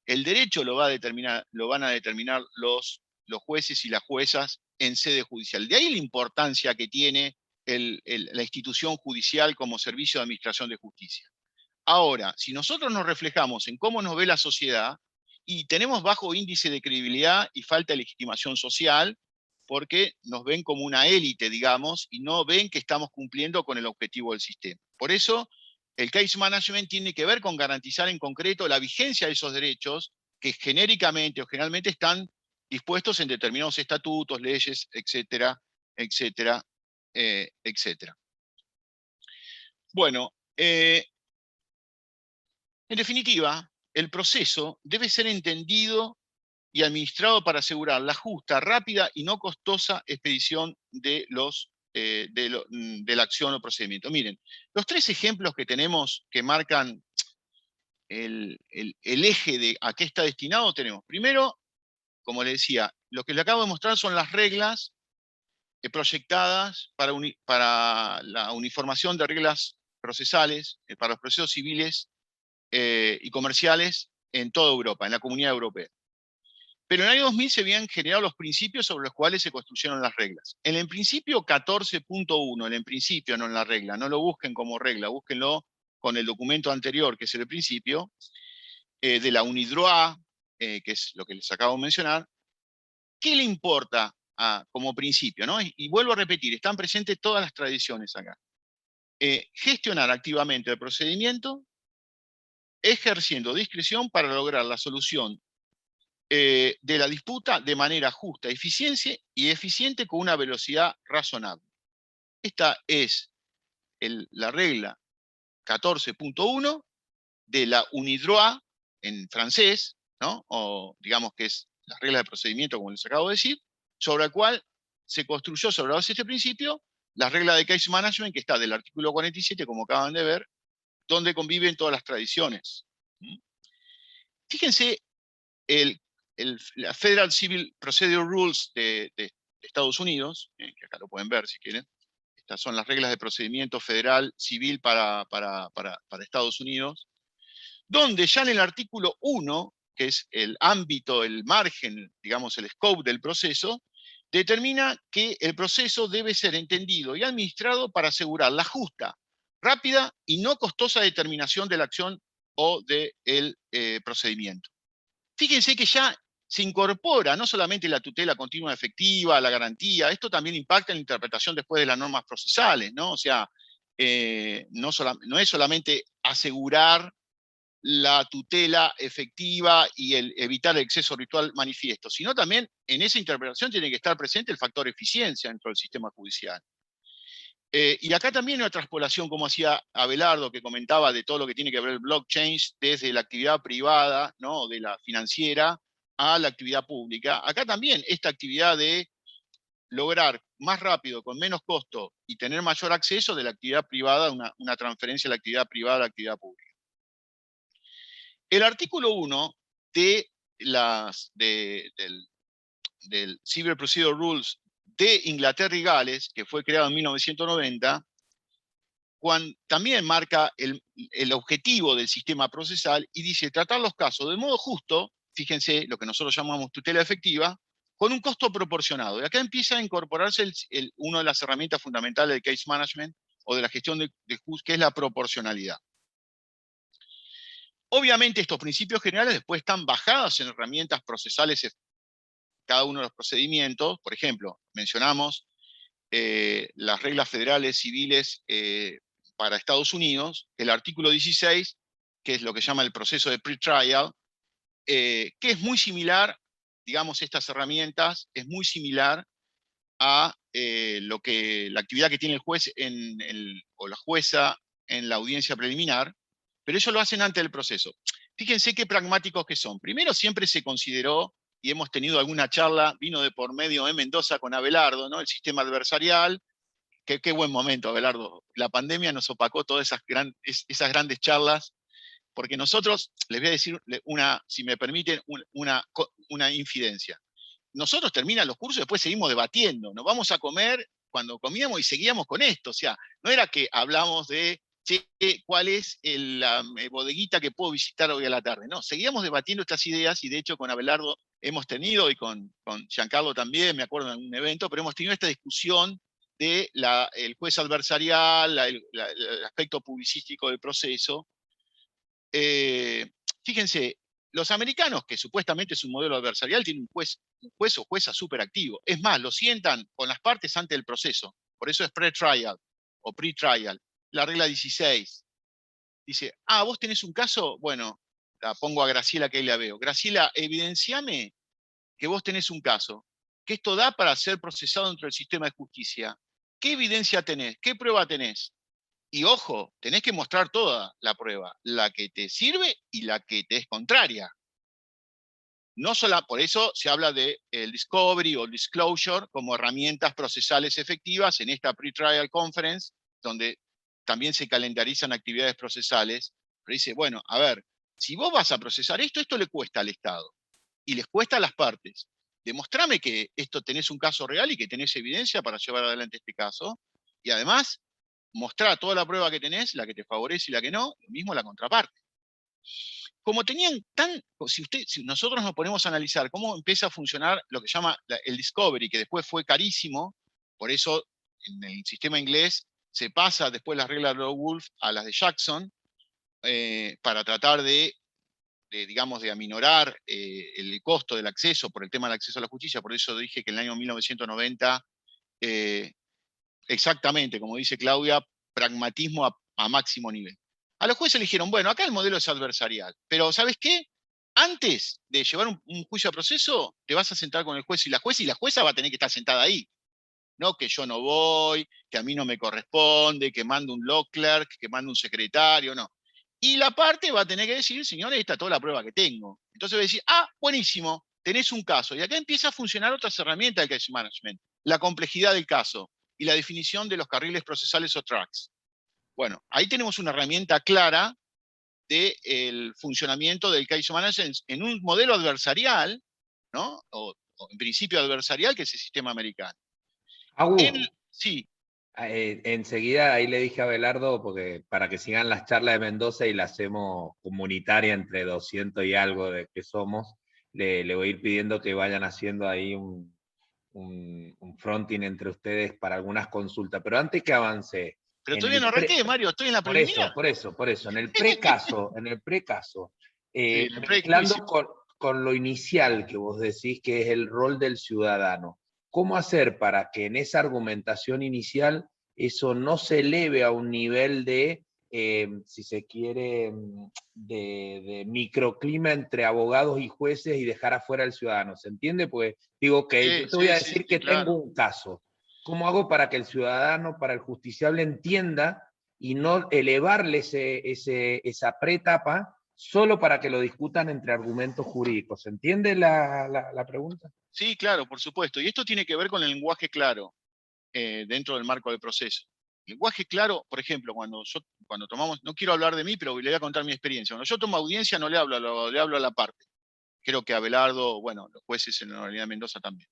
el derecho lo van a determinar los jueces y las juezas en sede judicial. De ahí la importancia que tiene la institución judicial como servicio de administración de justicia. Ahora, si nosotros nos reflejamos en cómo nos ve la sociedad, y tenemos bajo índice de credibilidad y falta de legitimación social, porque nos ven como una élite, digamos, y no ven que estamos cumpliendo con el objetivo del sistema. Por eso, el case management tiene que ver con garantizar en concreto la vigencia de esos derechos que genéricamente o generalmente están dispuestos en determinados estatutos, leyes, etcétera, etcétera, etcétera. Bueno, en definitiva, el proceso debe ser entendido y administrado para asegurar la justa, rápida y no costosa expedición de la acción o procedimiento. Miren, los tres ejemplos que tenemos que marcan el eje de a qué está destinado tenemos. Primero, como les decía, lo que le acabo de mostrar son las reglas proyectadas para la uniformación de reglas procesales, para los procesos civiles y comerciales en toda Europa, en la Comunidad Europea. Pero en el año 2000 se habían generado los principios sobre los cuales se construyeron las reglas. En el principio 14.1, en el principio, no en la regla, no lo busquen como regla, búsquenlo con el documento anterior, que es el principio, de la UNIDROIT, que es lo que les acabo de mencionar. ¿Qué le importa como principio, ¿no? Y vuelvo a repetir, están presentes todas las tradiciones acá. Gestionar activamente el procedimiento, ejerciendo discreción para lograr la solución de la disputa de manera justa, eficiente con una velocidad razonable. Esta es la regla 14.1 de la UNIDROIT en francés, ¿no? O digamos que es la regla de procedimiento, como les acabo de decir, sobre la cual se construyó sobre la base de este principio la regla de case management, que está del artículo 47, como acaban de ver, donde conviven todas las tradiciones. Fíjense la Federal Civil Procedure Rules de Estados Unidos, que acá lo pueden ver si quieren. Estas son las reglas de procedimiento federal civil para Estados Unidos, donde ya en el artículo 1, que es el ámbito, el margen, digamos el scope del proceso, determina que el proceso debe ser entendido y administrado para asegurar la justa, rápida y no costosa determinación de la acción o del procedimiento. Fíjense que ya se incorpora no solamente la tutela continua efectiva, la garantía, esto también impacta en la interpretación después de las normas procesales, ¿no? O sea, no es solamente asegurar la tutela efectiva y evitar el exceso ritual manifiesto, sino también en esa interpretación tiene que estar presente el factor eficiencia dentro del sistema judicial. Y acá también una traspolación, como hacía Abelardo, que comentaba de todo lo que tiene que ver el blockchain desde la actividad privada, ¿no? De la financiera, a la actividad pública. Acá también esta actividad de lograr más rápido, con menos costo y tener mayor acceso de la actividad privada, una transferencia de la actividad privada a la actividad pública. El artículo 1 del Civil Procedure Rules de Inglaterra y Gales, que fue creado en 1990, también marca el objetivo del sistema procesal y dice tratar los casos de modo justo, fíjense lo que nosotros llamamos tutela efectiva, con un costo proporcionado. Y acá empieza a incorporarse una de las herramientas fundamentales del case management o de la gestión de que es la proporcionalidad. Obviamente estos principios generales después están bajados en herramientas procesales, cada uno de los procedimientos. Por ejemplo, mencionamos las reglas federales civiles para Estados Unidos, el artículo 16, que es lo que llama el proceso de pre-trial, que es muy similar, digamos, estas herramientas, es muy similar a la actividad que tiene el juez o la jueza en la audiencia preliminar, pero eso lo hacen antes del proceso. Fíjense qué pragmáticos que son. Primero, siempre se consideró, y hemos tenido alguna charla, vino de por medio de Mendoza con Abelardo, ¿no? El sistema adversarial. Qué buen momento, Abelardo. La pandemia nos opacó todas esas grandes charlas, porque nosotros, les voy a decir si me permiten, una infidencia. Nosotros terminan los cursos y después seguimos debatiendo. Nos vamos a comer cuando comíamos y seguíamos con esto. O sea, no era que hablamos de cuál es la bodeguita que puedo visitar hoy a la tarde. No, seguíamos debatiendo estas ideas y de hecho con Abelardo hemos tenido, y con Giancarlo también, me acuerdo en un evento, pero hemos tenido esta discusión de el juez adversarial, el aspecto publicístico del proceso. Fíjense, los americanos, que supuestamente es un modelo adversarial, tienen un juez o jueza súper activo. Es más, lo sientan con las partes antes del proceso. Por eso es pre-trial o pre-trial. La regla 16 dice, vos tenés un caso, bueno, la pongo a Graciela que ahí la veo. Graciela, evidenciame que vos tenés un caso, que esto da para ser procesado dentro del sistema de justicia. ¿Qué evidencia tenés? ¿Qué prueba tenés? Y ojo, tenés que mostrar toda la prueba, la que te sirve y la que te es contraria. No solo, por eso se habla de el discovery o el disclosure como herramientas procesales efectivas en esta pre-trial conference, donde también se calendarizan actividades procesales. Pero dice, bueno, a ver, si vos vas a procesar esto le cuesta al Estado y les cuesta a las partes. Demostrame que esto tenés un caso real y que tenés evidencia para llevar adelante este caso. Y además, mostrar toda la prueba que tenés, la que te favorece y la que no, lo mismo la contraparte. Como tenían si nosotros nos ponemos a analizar cómo empieza a funcionar lo que llama el discovery, que después fue carísimo, por eso en el sistema inglés se pasa después las reglas de Wolf a las de Jackson, para tratar digamos, de aminorar el costo del acceso por el tema del acceso a la justicia. Por eso dije que en el año 1990, exactamente, como dice Claudia, pragmatismo a máximo nivel. A los jueces le dijeron, bueno, acá el modelo es adversarial, pero ¿sabes qué? Antes de llevar un juicio a proceso, te vas a sentar con el juez y la jueza va a tener que estar sentada ahí. No que yo no voy, que a mí no me corresponde, que mando un law clerk, que mando un secretario, no. Y la parte va a tener que decir, señores, esta es toda la prueba que tengo. Entonces va a decir, buenísimo, tenés un caso. Y acá empieza a funcionar otras herramientas del case management. La complejidad del caso y la definición de los carriles procesales o tracks. Bueno, ahí tenemos una herramienta clara del funcionamiento del case management en un modelo adversarial, ¿no? O en principio adversarial, que es el sistema americano. Sí. Enseguida ahí le dije a Abelardo, porque para que sigan las charlas de Mendoza y la hacemos comunitaria entre 200 y algo de que somos, le voy a ir pidiendo que vayan haciendo ahí un fronting entre ustedes para algunas consultas. Pero antes que avance... Pero todavía no arranqué, Mario, estoy en la preliminar. Por eso. En el precaso, sí, mezclando con lo inicial que vos decís que es el rol del ciudadano, ¿cómo hacer para que en esa argumentación inicial eso no se eleve a un nivel de, si se quiere, de microclima entre abogados y jueces y dejar afuera al ciudadano? ¿Se entiende? Pues digo que yo te voy a decir que claro, tengo un caso. ¿Cómo hago para que el ciudadano, para el justiciable entienda y no elevarle esa preetapa solo para que lo discutan entre argumentos jurídicos? ¿Se entiende la pregunta? Sí, claro, por supuesto. Y esto tiene que ver con el lenguaje claro dentro del marco del proceso. Lenguaje claro, por ejemplo, cuando tomamos, no quiero hablar de mí, pero le voy a contar mi experiencia. Cuando yo tomo audiencia no le hablo, le hablo a la parte. Creo que Abelardo, bueno, los jueces en la Unidad de Mendoza también.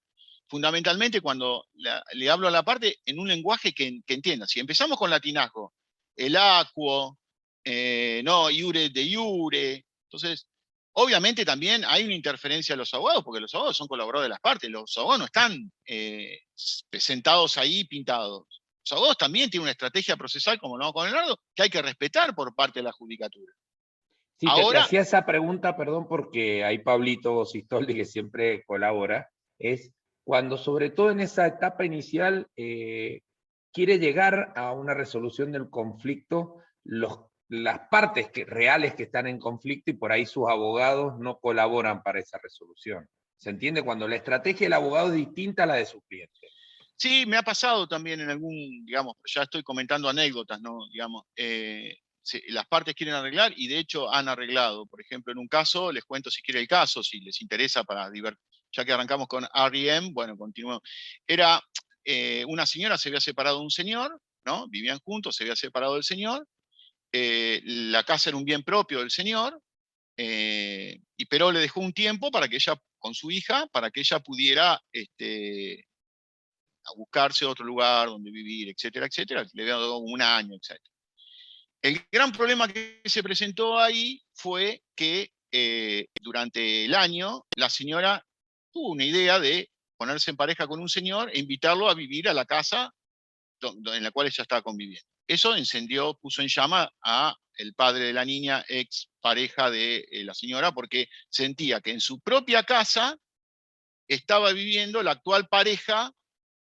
Fundamentalmente cuando le hablo a la parte en un lenguaje que entienda. Si empezamos con latinazgo el aquo, no, iure de iure. Entonces, obviamente también hay una interferencia de los abogados, porque los abogados son colaboradores de las partes, los abogados no están sentados ahí pintados. Los abogados también tienen una estrategia procesal, como no con Leonardo, que hay que respetar por parte de la judicatura. Sí, te Ahora, hacía esa pregunta, perdón, porque hay Pablito Sistoldi que siempre colabora, es cuando sobre todo en esa etapa inicial quiere llegar a una resolución del conflicto, las partes reales que están en conflicto y por ahí sus abogados no colaboran para esa resolución. ¿Se entiende? Cuando la estrategia del abogado es distinta a la de su cliente. sí, me ha pasado también en algún, digamos, ya estoy comentando anécdotas, ¿no? Digamos, las partes quieren arreglar y de hecho han arreglado. Por ejemplo, en un caso, les cuento si quiere el caso, si les interesa para ya que arrancamos con R.E.M., bueno, continuamos. Era una señora, se había separado de un señor, ¿no? Vivían juntos, se había separado del señor. La casa era un bien propio del señor, pero le dejó un tiempo para que ella, con su hija, para que ella pudiera a buscarse otro lugar donde vivir, etcétera, etcétera. Le había dado un año, etcétera. El gran problema que se presentó ahí fue que durante el año la señora tuvo una idea de ponerse en pareja con un señor e invitarlo a vivir a la casa en la cual ella estaba conviviendo. Eso encendió, puso en llama a el padre de la niña, ex pareja de la señora, porque sentía que en su propia casa estaba viviendo la actual pareja.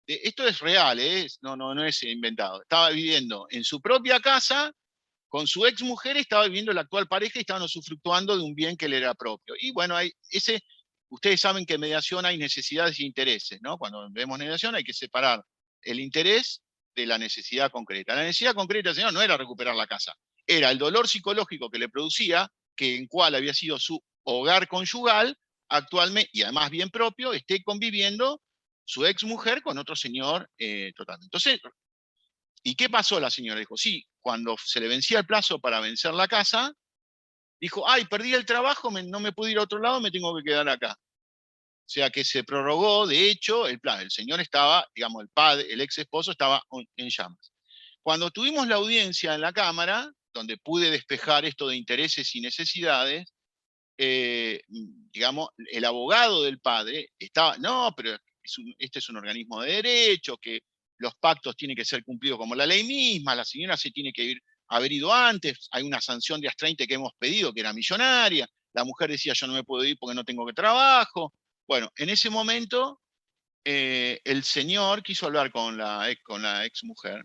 Esto es real, no es inventado. Estaba viviendo en su propia casa con su ex mujer, estaba viviendo la actual pareja y estaban usufructuando de un bien que le era propio. Y bueno, ustedes saben que en mediación hay necesidades e intereses, ¿no? Cuando vemos mediación hay que separar el interés de la necesidad concreta. La necesidad concreta, señor, no era recuperar la casa, era el dolor psicológico que le producía, que en cual había sido su hogar conyugal, actualmente, y además bien propio, esté conviviendo su ex mujer con otro señor totalmente. Entonces, ¿y qué pasó la señora? Dijo, sí, cuando se le vencía el plazo para vencer la casa, dijo, ay, perdí el trabajo, no me pude ir a otro lado, me tengo que quedar acá. O sea que se prorrogó, de hecho, el plan. El señor estaba, digamos, el padre, el ex esposo estaba en llamas. Cuando tuvimos la audiencia en la Cámara, donde pude despejar esto de intereses y necesidades, digamos, el abogado del padre estaba, no, pero este es un organismo de derecho, que los pactos tienen que ser cumplidos como la ley misma, la señora se tiene que haber ido antes, hay una sanción de AS30 que hemos pedido que era millonaria, la mujer decía yo no me puedo ir porque no tengo que trabajo. Bueno, en ese momento el señor quiso hablar con la ex mujer,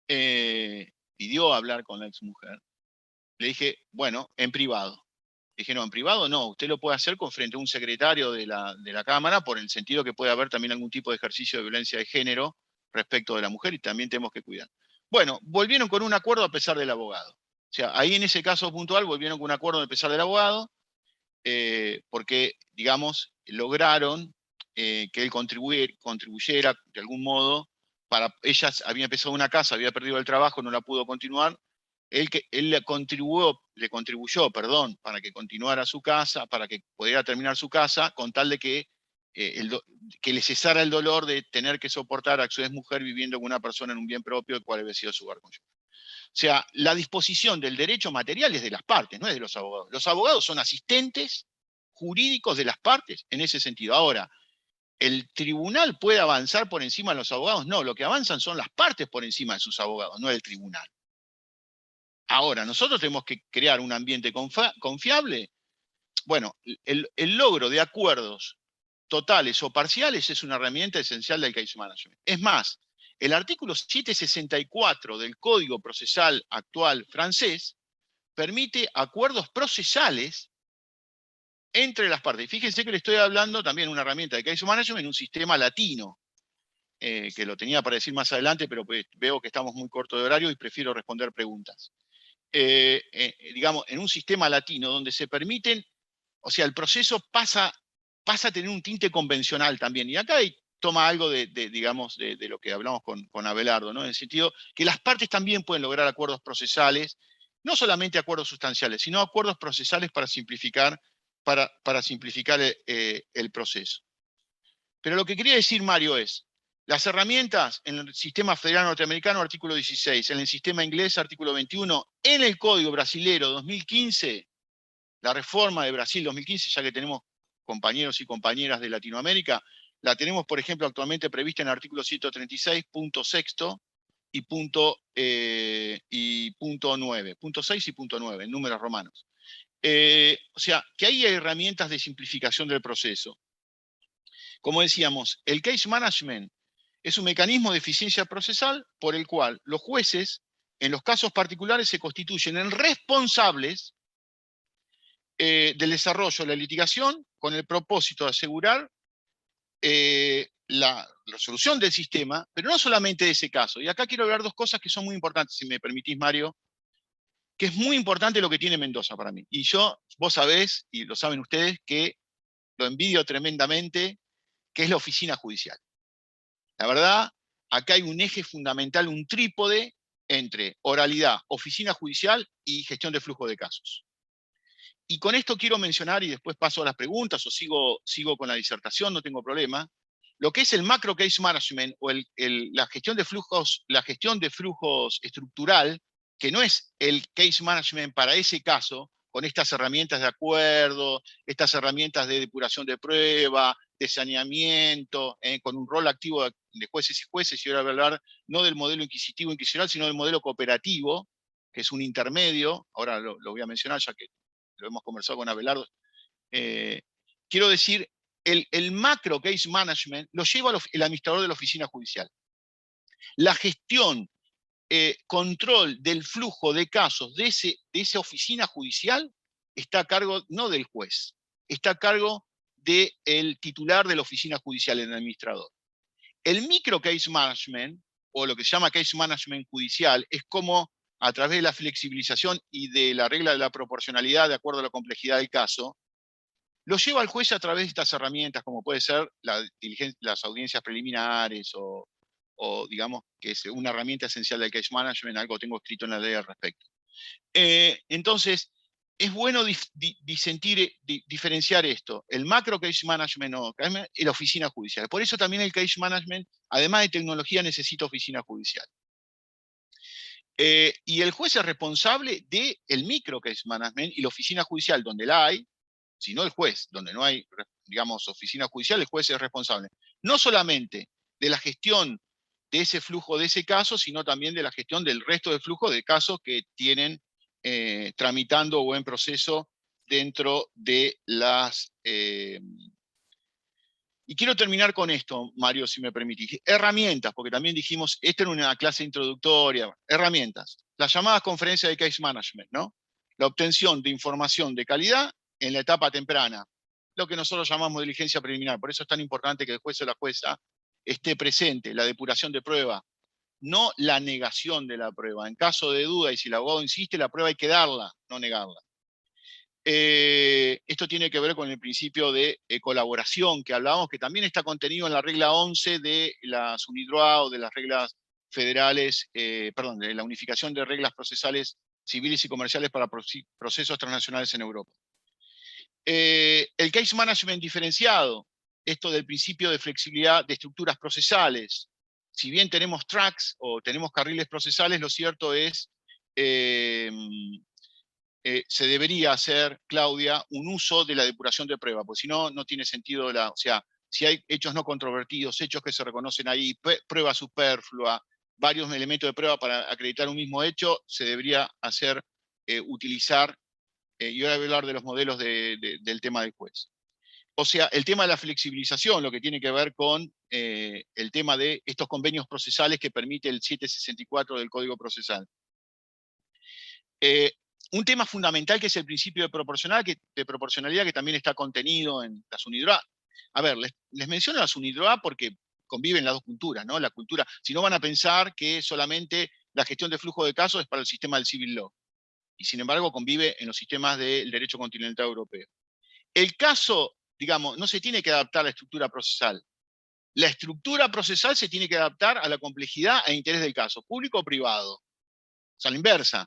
pidió hablar con la ex mujer. Le dije, bueno, en privado. Dije, no, en privado no, usted lo puede hacer frente a un secretario de la Cámara, por el sentido que puede haber también algún tipo de ejercicio de violencia de género respecto de la mujer y también tenemos que cuidar. Bueno, volvieron con un acuerdo a pesar del abogado. O sea, ahí en ese caso puntual volvieron con un acuerdo a pesar del abogado, porque, digamos, lograron que él contribuyera de algún modo. Ella había empezado una casa, había perdido el trabajo, no la pudo continuar. Él le contribuyó, perdón, para que continuara su casa, para que pudiera terminar su casa, con tal de que le cesara el dolor de tener que soportar a su exmujer viviendo con una persona en un bien propio, el cual había sido su hogar conyugal. O sea, la disposición del derecho material es de las partes, no es de los abogados. Los abogados son asistentes jurídicos de las partes en ese sentido. Ahora, ¿el tribunal puede avanzar por encima de los abogados? No, lo que avanzan son las partes por encima de sus abogados, no el tribunal. Ahora, nosotros tenemos que crear un ambiente confiable. Bueno, el logro de acuerdos totales o parciales es una herramienta esencial del case management. Es más, el artículo 764 del Código Procesal actual francés permite acuerdos procesales entre las partes. Fíjense que le estoy hablando también de una herramienta de case management en un sistema latino, que lo tenía para decir más adelante, pero pues veo que estamos muy cortos de horario y prefiero responder preguntas. Digamos, en un sistema latino donde se permiten, o sea, el proceso pasa a tener un tinte convencional también. Y acá toma algo digamos, de lo que hablamos con Abelardo, ¿no? En el sentido que las partes también pueden lograr acuerdos procesales, no solamente acuerdos sustanciales, sino acuerdos procesales para simplificar, el proceso. Pero lo que quería decir, Mario, es, Las herramientas en el sistema federal norteamericano, artículo 16, en el sistema inglés, artículo 21, en el Código Brasilero 2015, la reforma de Brasil 2015, ya que tenemos compañeros y compañeras de Latinoamérica, la tenemos, por ejemplo, actualmente prevista en el artículo 136, punto sexto y punto 9, punto 6 y punto 9, en números romanos. O sea, que hay herramientas de simplificación del proceso. Como decíamos, el case management es un mecanismo de eficiencia procesal por el cual los jueces, en los casos particulares, se constituyen en responsables del desarrollo de la litigación con el propósito de asegurar la resolución del sistema, pero no solamente de ese caso. Y acá quiero hablar dos cosas que son muy importantes, si me permitís, Mario, que es muy importante lo que tiene Mendoza para mí. Y vos sabés, y lo saben ustedes, que lo envidio tremendamente, que es la oficina judicial. La verdad, acá hay un eje fundamental, un trípode entre oralidad, oficina judicial y gestión de flujo de casos. Y con esto quiero mencionar, y después paso a las preguntas, o sigo con la disertación, no tengo problema, lo que es el macro case management, o la gestión de flujos estructural, que no es el case management para ese caso, con estas herramientas de acuerdo, estas herramientas de depuración de prueba, de saneamiento, con un rol activo de jueces y jueces, y ahora voy a hablar no del modelo inquisitivo-inquisicional, sino del modelo cooperativo, que es un intermedio, ahora lo voy a mencionar ya que lo hemos conversado con Abelardo. Quiero decir, el macro case management lo lleva el administrador de la oficina judicial. La gestión, control del flujo de casos de esa oficina judicial está a cargo no del juez, está a cargo del titular de la oficina judicial, el administrador. El micro case management, o lo que se llama case management judicial, es como a través de la flexibilización y de la regla de la proporcionalidad de acuerdo a la complejidad del caso, lo lleva al juez a través de estas herramientas, como puede ser las audiencias preliminares o digamos que es una herramienta esencial del case management, algo tengo escrito en la ley al respecto. Entonces, es bueno diferenciar esto, el macro case management y la oficina judicial. Por eso también el case management, además de tecnología, necesita oficina judicial. Y el juez es responsable del micro case management y la oficina judicial, donde la hay, si no el juez, donde no hay, digamos, oficina judicial, el juez es responsable. No solamente de la gestión de ese flujo de ese caso, sino también de la gestión del resto del flujo de casos que tienen tramitando o en proceso dentro de las... Y quiero terminar con esto, Mario, si me permitís. Herramientas, porque también dijimos, esta era una clase introductoria. Herramientas. Las llamadas conferencias de case management, ¿no? La obtención de información de calidad en la etapa temprana. Lo que nosotros llamamos diligencia preliminar. Por eso es tan importante que el juez o la jueza esté presente. La depuración de prueba. No la negación de la prueba. En caso de duda, y si el abogado insiste, la prueba hay que darla, no negarla. Esto tiene que ver con el principio de colaboración que hablábamos, que también está contenido en la regla 11 de las UNIDROIT o de las reglas federales, perdón, de la unificación de reglas procesales civiles y comerciales para procesos transnacionales en Europa. El case management diferenciado, esto del principio de flexibilidad de estructuras procesales. Si bien tenemos tracks o tenemos carriles procesales, lo cierto es se debería hacer, Claudia, un uso de la depuración de prueba, porque si no, no tiene sentido o sea, si hay hechos no controvertidos, hechos que se reconocen ahí, prueba superflua, varios elementos de prueba para acreditar un mismo hecho, se debería hacer, utilizar, y ahora voy a hablar de los modelos del tema del juez. O sea, el tema de la flexibilización, lo que tiene que ver con el tema de estos convenios procesales que permite el 764 del Código Procesal. Un tema fundamental que es el principio de proporcionalidad que también está contenido en las UNIDROIT. A ver, les menciono las UNIDROIT porque conviven las dos culturas, ¿no? La cultura, si no van a pensar que solamente la gestión de flujo de casos es para el sistema del civil law. Y sin embargo convive en los sistemas del derecho continental europeo. El caso, digamos, no se tiene que adaptar a la estructura procesal. La estructura procesal se tiene que adaptar a la complejidad e interés del caso, público o privado. O sea, la inversa.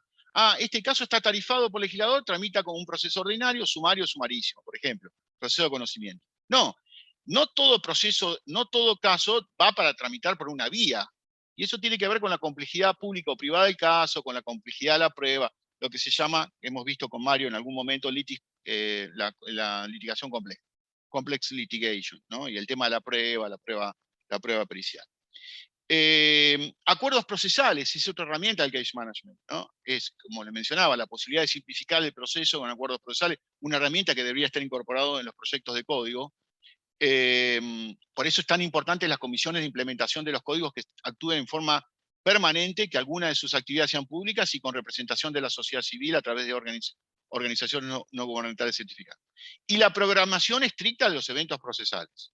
Este caso está tarifado por el legislador, tramita como un proceso ordinario, sumario, sumarísimo, por ejemplo, proceso de conocimiento. No, no todo proceso, no todo caso va para tramitar por una vía. Y eso tiene que ver con la complejidad pública o privada del caso, con la complejidad de la prueba, lo que se llama, hemos visto con Mario en algún momento, la litigación compleja, complex litigation, ¿no? Y el tema de la prueba pericial. Acuerdos procesales es otra herramienta del case management, ¿no? Es, como le mencionaba, la posibilidad de simplificar el proceso con acuerdos procesales, una herramienta que debería estar incorporada en los proyectos de código. Por eso es tan importante las comisiones de implementación de los códigos que actúen en forma permanente, que algunas de sus actividades sean públicas y con representación de la sociedad civil a través de organizaciones no gubernamentales certificadas. Y la programación estricta de los eventos procesales.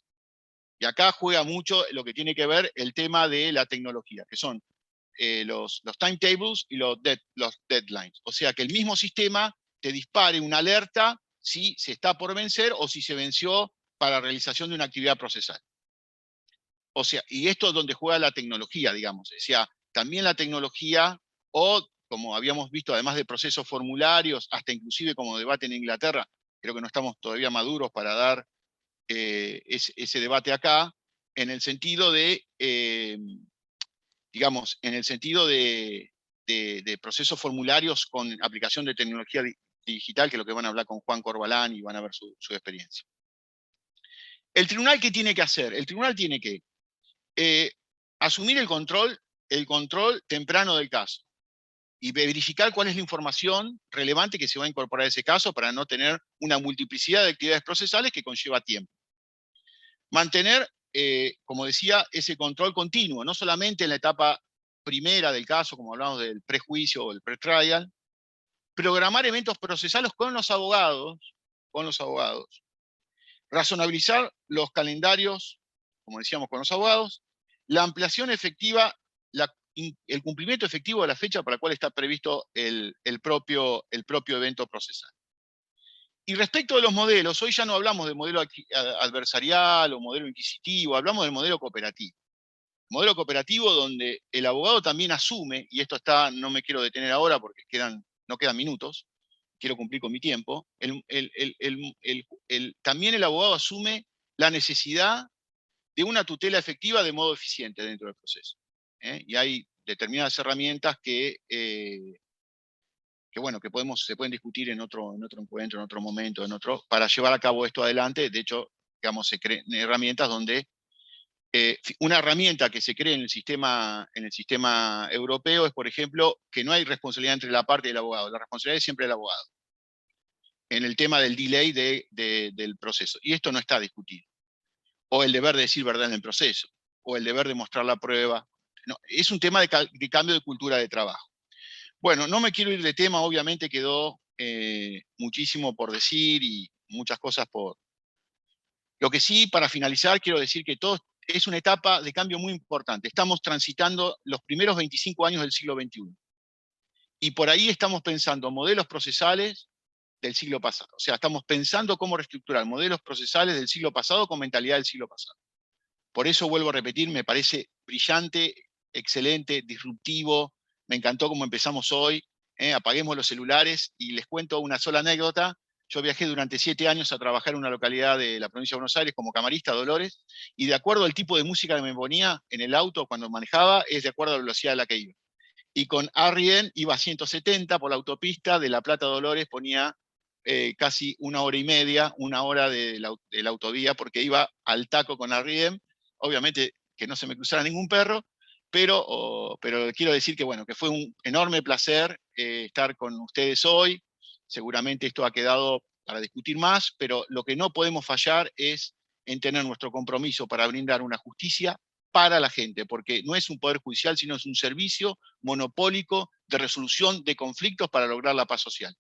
Y acá juega mucho lo que tiene que ver el tema de la tecnología, que son los timetables y los deadlines. O sea, que el mismo sistema te dispare una alerta si se está por vencer o si se venció para la realización de una actividad procesal. O sea, y esto es donde juega la tecnología, digamos. O sea, también la tecnología, o como habíamos visto, además de procesos formularios, hasta inclusive como debate en Inglaterra, creo que no estamos todavía maduros para dar ese debate acá, en el sentido de, digamos, en el sentido de procesos formularios con aplicación de tecnología digital, que es lo que van a hablar con Juan Corbalán y van a ver su experiencia. ¿El tribunal qué tiene que hacer? El tribunal tiene que asumir el control temprano del caso y verificar cuál es la información relevante que se va a incorporar a ese caso para no tener una multiplicidad de actividades procesales que conlleva tiempo. Mantener, como decía, ese control continuo, no solamente en la etapa primera del caso, como hablamos del prejuicio o el pretrial, programar eventos procesales con los abogados, razonabilizar los calendarios, como decíamos, con los abogados, la ampliación efectiva, el cumplimiento efectivo de la fecha para la cual está previsto el propio evento procesal. Y respecto de los modelos, hoy ya no hablamos de modelo adversarial o modelo inquisitivo, hablamos del modelo cooperativo. Modelo cooperativo donde el abogado también asume, y esto está, no me quiero detener ahora porque no quedan minutos, quiero cumplir con mi tiempo, también el abogado asume la necesidad de una tutela efectiva de modo eficiente dentro del proceso. Y hay determinadas herramientas que bueno, que se pueden discutir en otro encuentro, en otro momento, para llevar a cabo esto adelante. De hecho, digamos, se crean herramientas donde una herramienta que se cree en el sistema europeo es, por ejemplo, que no hay responsabilidad entre la parte y el abogado. La responsabilidad es siempre del abogado en el tema del delay del proceso. Y esto no está discutido. O el deber de decir verdad en el proceso, o el deber de mostrar la prueba. No, es un tema de cambio de cultura de trabajo. Bueno, no me quiero ir de tema, obviamente quedó muchísimo por decir y muchas cosas por... Lo que sí, para finalizar, quiero decir que todo es una etapa de cambio muy importante. Estamos transitando los primeros 25 años del siglo XXI. Y por ahí estamos pensando modelos procesales del siglo pasado. O sea, estamos pensando cómo reestructurar modelos procesales del siglo pasado con mentalidad del siglo pasado. Por eso vuelvo a repetir, me parece brillante, excelente, disruptivo. Me encantó cómo empezamos hoy. Apaguemos los celulares y les cuento una sola anécdota. Yo viajé durante 7 años a trabajar en una localidad de la provincia de Buenos Aires como camarista, Dolores, y de acuerdo al tipo de música que me ponía en el auto cuando manejaba, es de acuerdo a la velocidad a la que iba. Y con R.E.M. iba a 170 por la autopista, de La Plata a Dolores ponía casi 1 hora y media, 1 hora de la autovía, porque iba al taco con R.E.M., obviamente que no se me cruzara ningún perro, pero quiero decir que, bueno, que fue un enorme placer estar con ustedes hoy. Seguramente esto ha quedado para discutir más, pero lo que no podemos fallar es en tener nuestro compromiso para brindar una justicia para la gente, porque no es un poder judicial, sino es un servicio monopólico de resolución de conflictos para lograr la paz social.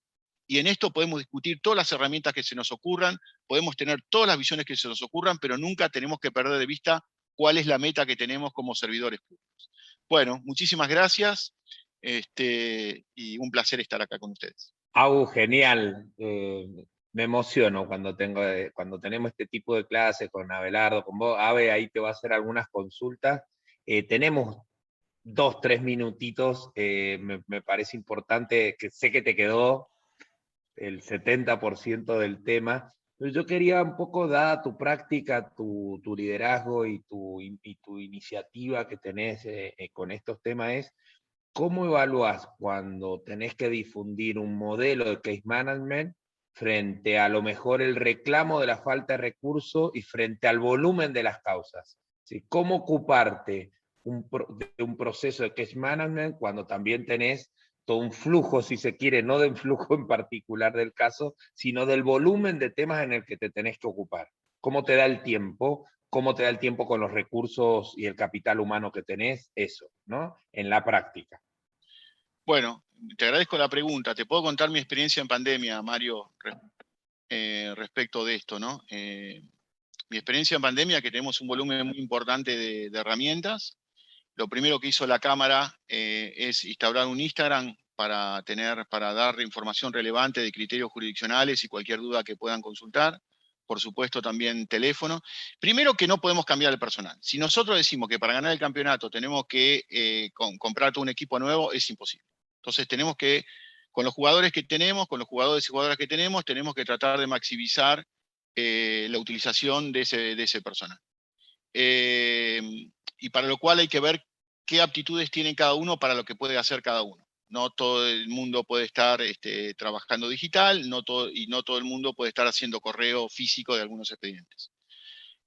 Y en esto podemos discutir todas las herramientas que se nos ocurran, podemos tener todas las visiones que se nos ocurran, pero nunca tenemos que perder de vista cuál es la meta que tenemos como servidores públicos. Bueno, muchísimas gracias y un placer estar acá con ustedes. Genial. Me emociono cuando tenemos este tipo de clases con Abelardo, con vos. Abe ahí te va a hacer algunas consultas. Tenemos 2, 3 minutitos. Me parece importante, que sé que te quedó el 70% del tema. Pero yo quería un poco, dada tu práctica, tu liderazgo y tu iniciativa que tenés con estos temas, es ¿cómo evaluás cuando tenés que difundir un modelo de case management frente a lo mejor el reclamo de la falta de recursos y frente al volumen de las causas? ¿Sí? ¿Cómo ocuparte de un proceso de case management cuando también tenés todo un flujo, si se quiere, no de un flujo en particular del caso, sino del volumen de temas en el que te tenés que ocupar? ¿Cómo te da el tiempo? ¿Cómo te da el tiempo con los recursos y el capital humano que tenés? Eso, ¿no? En la práctica. Bueno, te agradezco la pregunta. Te puedo contar mi experiencia en pandemia, Mario, respecto de esto, ¿no? Mi experiencia en pandemia, que tenemos un volumen muy importante de herramientas. Lo primero que hizo la Cámara es instaurar un Instagram para dar información relevante de criterios jurisdiccionales y cualquier duda que puedan consultar. Por supuesto, también teléfono. Primero, que no podemos cambiar el personal. Si nosotros decimos que para ganar el campeonato tenemos que comprar todo un equipo nuevo, es imposible. Entonces tenemos que, con los jugadores que tenemos, con los jugadores y jugadoras que tenemos que tratar de maximizar la utilización de ese personal. Y para lo cual hay que ver qué aptitudes tiene cada uno para lo que puede hacer cada uno. No todo el mundo puede estar trabajando digital, y no todo el mundo puede estar haciendo correo físico de algunos expedientes.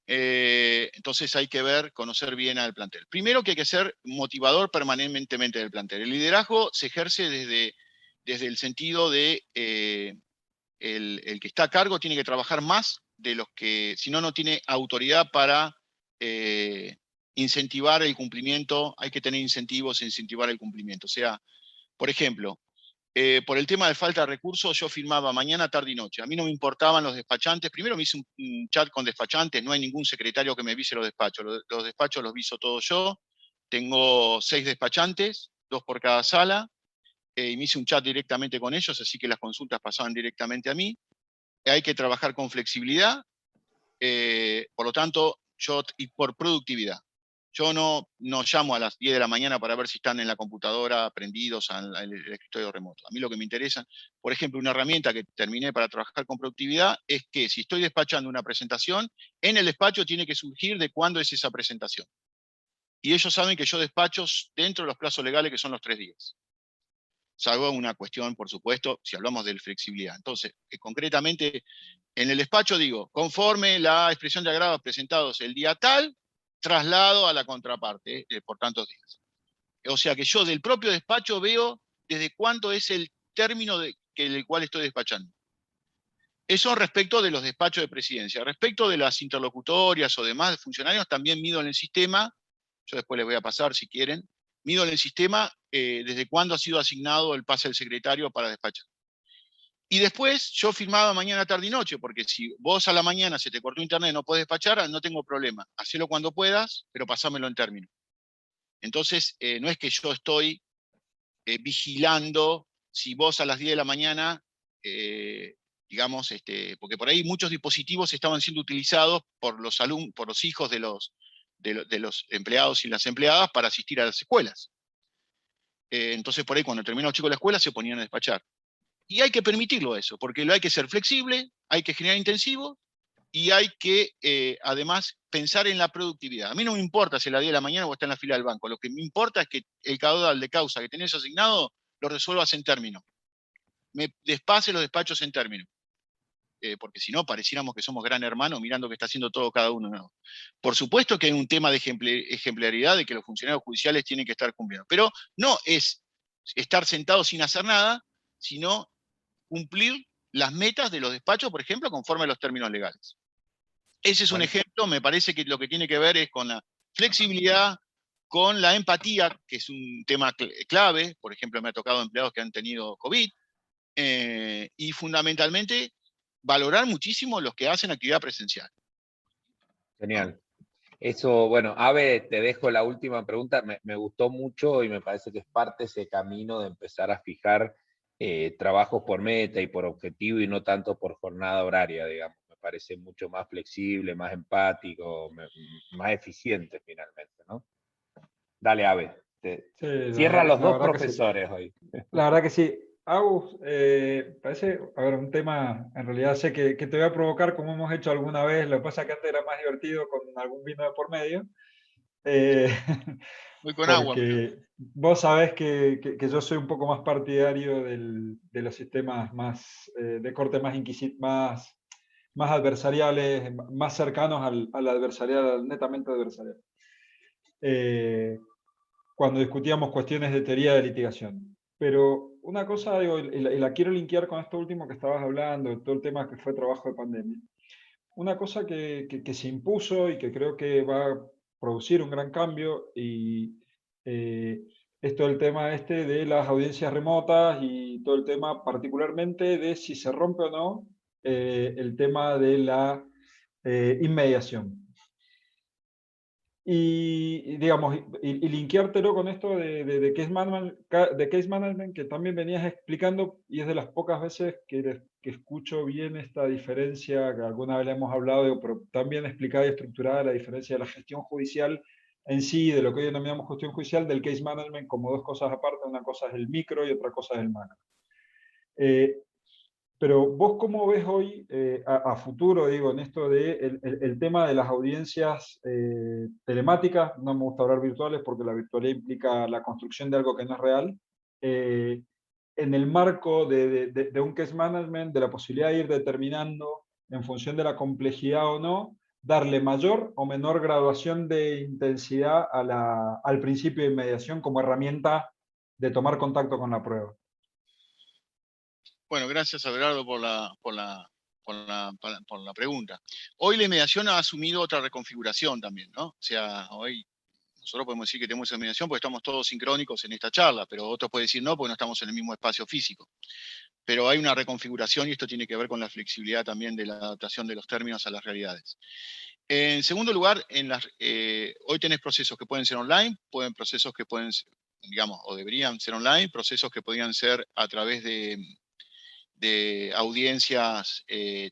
Entonces hay que conocer bien al plantel. Primero, que hay que ser motivador permanentemente del plantel. El liderazgo se ejerce desde el sentido de el que está a cargo tiene que trabajar más de los que, si no, no tiene autoridad para incentivar el cumplimiento. Hay que tener incentivos e incentivar el cumplimiento. O sea, por ejemplo, por el tema de falta de recursos, yo firmaba mañana, tarde y noche. A mí no me importaban los despachantes. Primero me hice un chat con despachantes, no hay ningún secretario que me vise los despachos. Los despachos los viso todos yo. Tengo 6 despachantes, 2 por cada sala, y me hice un chat directamente con ellos, así que las consultas pasaban directamente a mí. Hay que trabajar con flexibilidad, por lo tanto, y por productividad. Yo no llamo a las 10 de la mañana para ver si están en la computadora prendidos al escritorio remoto. A mí lo que me interesa, por ejemplo, una herramienta que terminé para trabajar con productividad es que si estoy despachando una presentación, en el despacho tiene que surgir de cuándo es esa presentación. Y ellos saben que yo despacho dentro de los plazos legales, que son los 3 días. Salvo una cuestión, por supuesto, si hablamos de flexibilidad. Entonces, concretamente, en el despacho digo, conforme la expresión de agravos presentados el día tal, traslado a la contraparte por tantos días. O sea que yo del propio despacho veo desde cuándo es el término el cual estoy despachando. Eso respecto de los despachos de presidencia. Respecto de las interlocutorias o demás funcionarios, también mido en el sistema, yo después les voy a pasar si quieren, mido en el sistema desde cuándo ha sido asignado el pase del secretario para despachar. Y después yo firmaba mañana, tarde y noche, porque si vos a la mañana se te cortó internet y no podés despachar, no tengo problema. Hacelo cuando puedas, pero pasámelo en término. Entonces, no es que yo estoy vigilando si vos a las 10 de la mañana, digamos, porque por ahí muchos dispositivos estaban siendo utilizados por los hijos de los empleados y las empleadas para asistir a las escuelas. Entonces, por ahí, cuando terminó los chicos de la escuela, se ponían a despachar. Y hay que permitirlo eso, porque hay que ser flexible, hay que generar intensivo y hay que, además, pensar en la productividad. A mí no me importa si a las 10 de la mañana o está en la fila del banco. Lo que me importa es que el caudal de causa que tenés asignado lo resuelvas en términos. Me despase los despachos en términos. Porque si no, pareciéramos que somos gran hermano mirando que está haciendo todo cada uno. No. Por supuesto que hay un tema de ejemplaridad de que los funcionarios judiciales tienen que estar cumpliendo. Pero no es estar sentados sin hacer nada, sino cumplir las metas de los despachos, por ejemplo, conforme a los términos legales. Ese es un ejemplo, me parece que lo que tiene que ver es con la flexibilidad, con la empatía, que es un tema clave. Por ejemplo, me ha tocado empleados que han tenido COVID, y fundamentalmente valorar muchísimo los que hacen actividad presencial. Genial. Eso, bueno, Ave, te dejo la última pregunta. Me gustó mucho y me parece que es parte de ese camino de empezar a fijar trabajos por meta y por objetivo y no tanto por jornada horaria, digamos. Me parece mucho más flexible, más empático, más eficiente finalmente, ¿no? Dale, Ave. Sí, Cierra los la dos verdad que sí. profesores hoy. La verdad que sí. Agus, parece, a ver, un tema, en realidad sé que te voy a provocar como hemos hecho alguna vez, lo que pasa es que antes era más divertido con algún vino de por medio, eh, Voy con agua, mira. porque vos sabés que yo soy un poco más partidario de los sistemas más, de corte más, más adversariales, más cercanos al adversarial, al netamente adversarial. Cuando discutíamos cuestiones de teoría de litigación. Pero una cosa, digo, y la quiero linkear con esto último que estabas hablando, todo el tema que fue trabajo de pandemia. Una cosa que se impuso y que creo que va a producir un gran cambio y eh, es todo el tema este de las audiencias remotas y todo el tema particularmente de si se rompe o no el tema de la inmediación. Y, digamos, y linkeártelo con esto de case management que también venías explicando, y es de las pocas veces que escucho bien esta diferencia, que alguna vez le hemos hablado, pero también explicada y estructurada la diferencia de la gestión judicial en sí, de lo que hoy denominamos gestión judicial, del case management como dos cosas aparte, una cosa es el micro y otra cosa es el macro. Pero vos cómo ves hoy, a futuro, digo, en esto de el tema de las audiencias telemáticas, no me gusta hablar virtuales porque la virtualidad implica la construcción de algo que no es real, eh, en el marco de un case management, de la posibilidad de ir determinando en función de la complejidad o no, darle mayor o menor graduación de intensidad al principio de inmediación como herramienta de tomar contacto con la prueba. Bueno, gracias, Abelardo, por la pregunta. Hoy la inmediación ha asumido otra reconfiguración también, ¿no? O sea, hoy nosotros podemos decir que tenemos esa inmediación porque estamos todos sincrónicos en esta charla, pero otros pueden decir no porque no estamos en el mismo espacio físico. Pero hay una reconfiguración y esto tiene que ver con la flexibilidad también de la adaptación de los términos a las realidades. En segundo lugar, hoy tenés procesos que pueden ser online, procesos que pueden ser, digamos, o deberían ser online, procesos que podrían ser a través de audiencias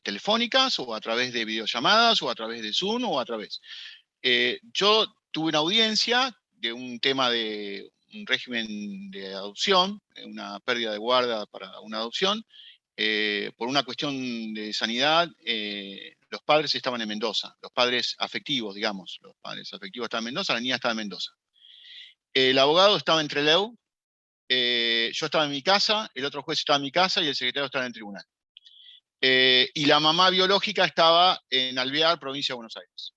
telefónicas o a través de videollamadas o a través de Zoom o a través. Yo tuve una audiencia de un tema de un régimen de adopción, una pérdida de guarda para una adopción. Por una cuestión de sanidad, los padres estaban en Mendoza, los padres afectivos, digamos, los padres afectivos estaban en Mendoza, la niña estaba en Mendoza. El abogado estaba en Trelew, yo estaba en mi casa, el otro juez estaba en mi casa y el secretario estaba en el tribunal. Y la mamá biológica estaba en Alvear, provincia de Buenos Aires.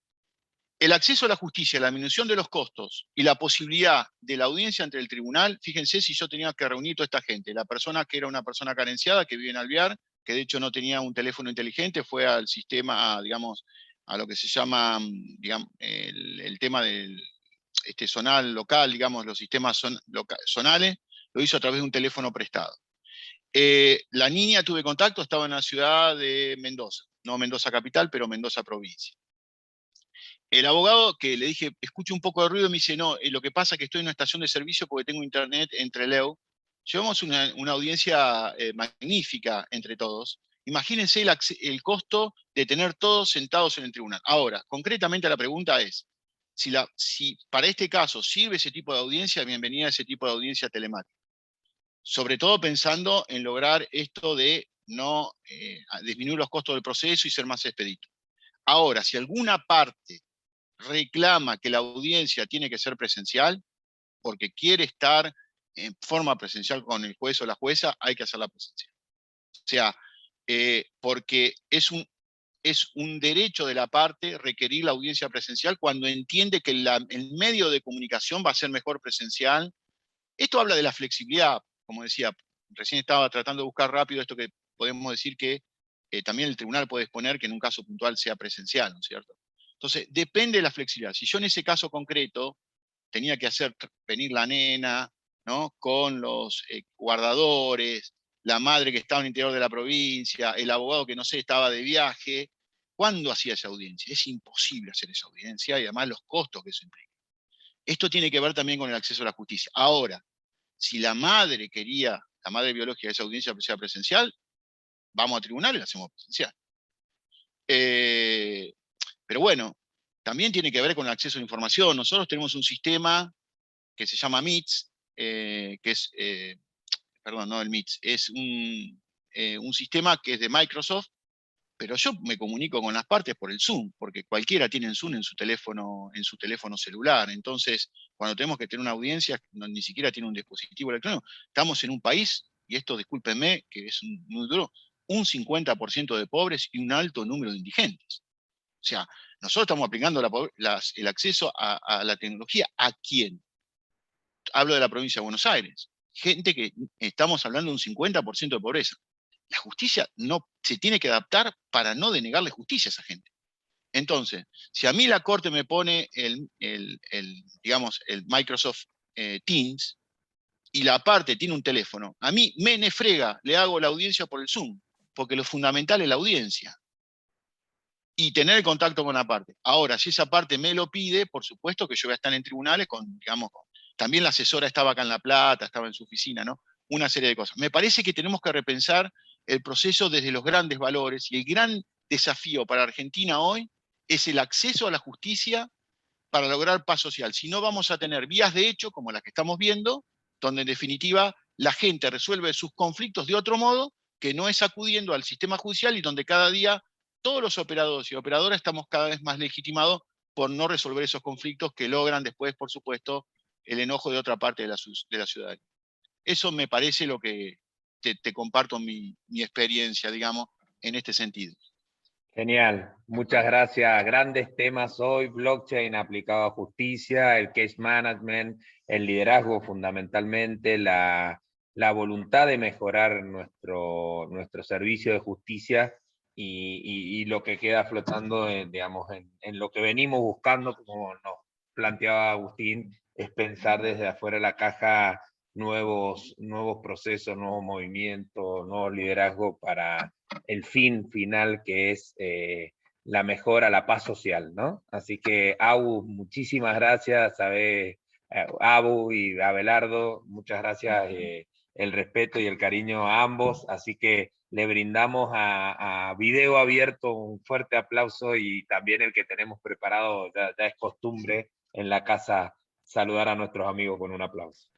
El acceso a la justicia, la disminución de los costos y la posibilidad de la audiencia ante el tribunal, fíjense si yo tenía que reunir toda esta gente. La persona que era una persona carenciada, que vive en Alvear, que de hecho no tenía un teléfono inteligente, fue al sistema, digamos, a lo que se llama, digamos, el tema del zonal local, digamos, los sistemas zonales, lo hizo a través de un teléfono prestado. La niña, tuve contacto, estaba en la ciudad de Mendoza, no Mendoza capital, pero Mendoza provincia. El abogado, que le dije, escucho un poco de ruido, me dice, no, lo que pasa es que estoy en una estación de servicio porque tengo internet entre Leo. Llevamos una audiencia magnífica entre todos. Imagínense el costo de tener todos sentados en el tribunal. Ahora, concretamente la pregunta es, si para este caso sirve ese tipo de audiencia, bienvenida a ese tipo de audiencia telemática. Sobre todo pensando en lograr esto de no disminuir los costos del proceso y ser más expedito. Ahora, si alguna parte reclama que la audiencia tiene que ser presencial, porque quiere estar en forma presencial con el juez o la jueza, hay que hacerla presencial. O sea, porque es un derecho de la parte requerir la audiencia presencial cuando entiende que el medio de comunicación va a ser mejor presencial. Esto habla de la flexibilidad, como decía, recién estaba tratando de buscar rápido esto que podemos decir que también el tribunal puede exponer que en un caso puntual sea presencial, ¿no es cierto? Entonces, depende de la flexibilidad. Si yo en ese caso concreto tenía que hacer venir la nena, ¿no? Con los guardadores, la madre que estaba en el interior de la provincia, el abogado que no sé, estaba de viaje, ¿cuándo hacía esa audiencia? Es imposible hacer esa audiencia y además los costos que eso implica. Esto tiene que ver también con el acceso a la justicia. Ahora, si la madre quería, la madre biológica de esa audiencia sea presencial, vamos a tribunal y la hacemos presencial. Pero bueno, también tiene que ver con el acceso a la información. Nosotros tenemos un sistema que se llama MITS, que es perdón, no el MITS, es un sistema que es de Microsoft, pero yo me comunico con las partes por el Zoom, porque cualquiera tiene el Zoom en su teléfono celular. Entonces, cuando tenemos que tener una audiencia, ni siquiera tiene un dispositivo electrónico. Estamos en un país, y esto discúlpenme, que es muy duro, un 50% de pobres y un alto número de indigentes. O sea, nosotros estamos aplicando el acceso a la tecnología. ¿A quién? Hablo de la provincia de Buenos Aires. Gente que estamos hablando de un 50% de pobreza. La justicia no se tiene que adaptar para no denegarle justicia a esa gente. Entonces, si a mí la Corte me pone digamos, el Microsoft Teams y la parte tiene un teléfono, a mí me nefrega, le hago la audiencia por el Zoom, porque lo fundamental es la audiencia y tener el contacto con la parte. Ahora, si esa parte me lo pide, por supuesto que yo voy a estar en tribunales digamos, también la asesora estaba acá en La Plata, estaba en su oficina, ¿no? Una serie de cosas. Me parece que tenemos que repensar el proceso desde los grandes valores, y el gran desafío para Argentina hoy es el acceso a la justicia para lograr paz social. Si no, vamos a tener vías de hecho, como las que estamos viendo, donde en definitiva la gente resuelve sus conflictos de otro modo, que no es acudiendo al sistema judicial, y donde cada día todos los operadores y operadoras estamos cada vez más legitimados por no resolver esos conflictos que logran después, por supuesto, el enojo de otra parte de la ciudadanía. Eso me parece lo que te comparto mi experiencia, digamos, en este sentido. Genial, muchas gracias. Grandes temas hoy: blockchain aplicado a justicia, el case management, el liderazgo fundamentalmente, la voluntad de mejorar nuestro servicio de justicia y lo que queda flotando, digamos, en lo que venimos buscando, como nos planteaba Agustín, es pensar desde afuera de la caja nuevos procesos, nuevos movimientos, nuevos liderazgos para el fin final, que es la mejora, la paz social, ¿no? Así que, Abu, muchísimas gracias, Abu y Abelardo, muchas gracias, el respeto y el cariño a ambos, así que le brindamos a video abierto un fuerte aplauso, y también el que tenemos preparado, ya es costumbre en la casa saludar a nuestros amigos con un aplauso.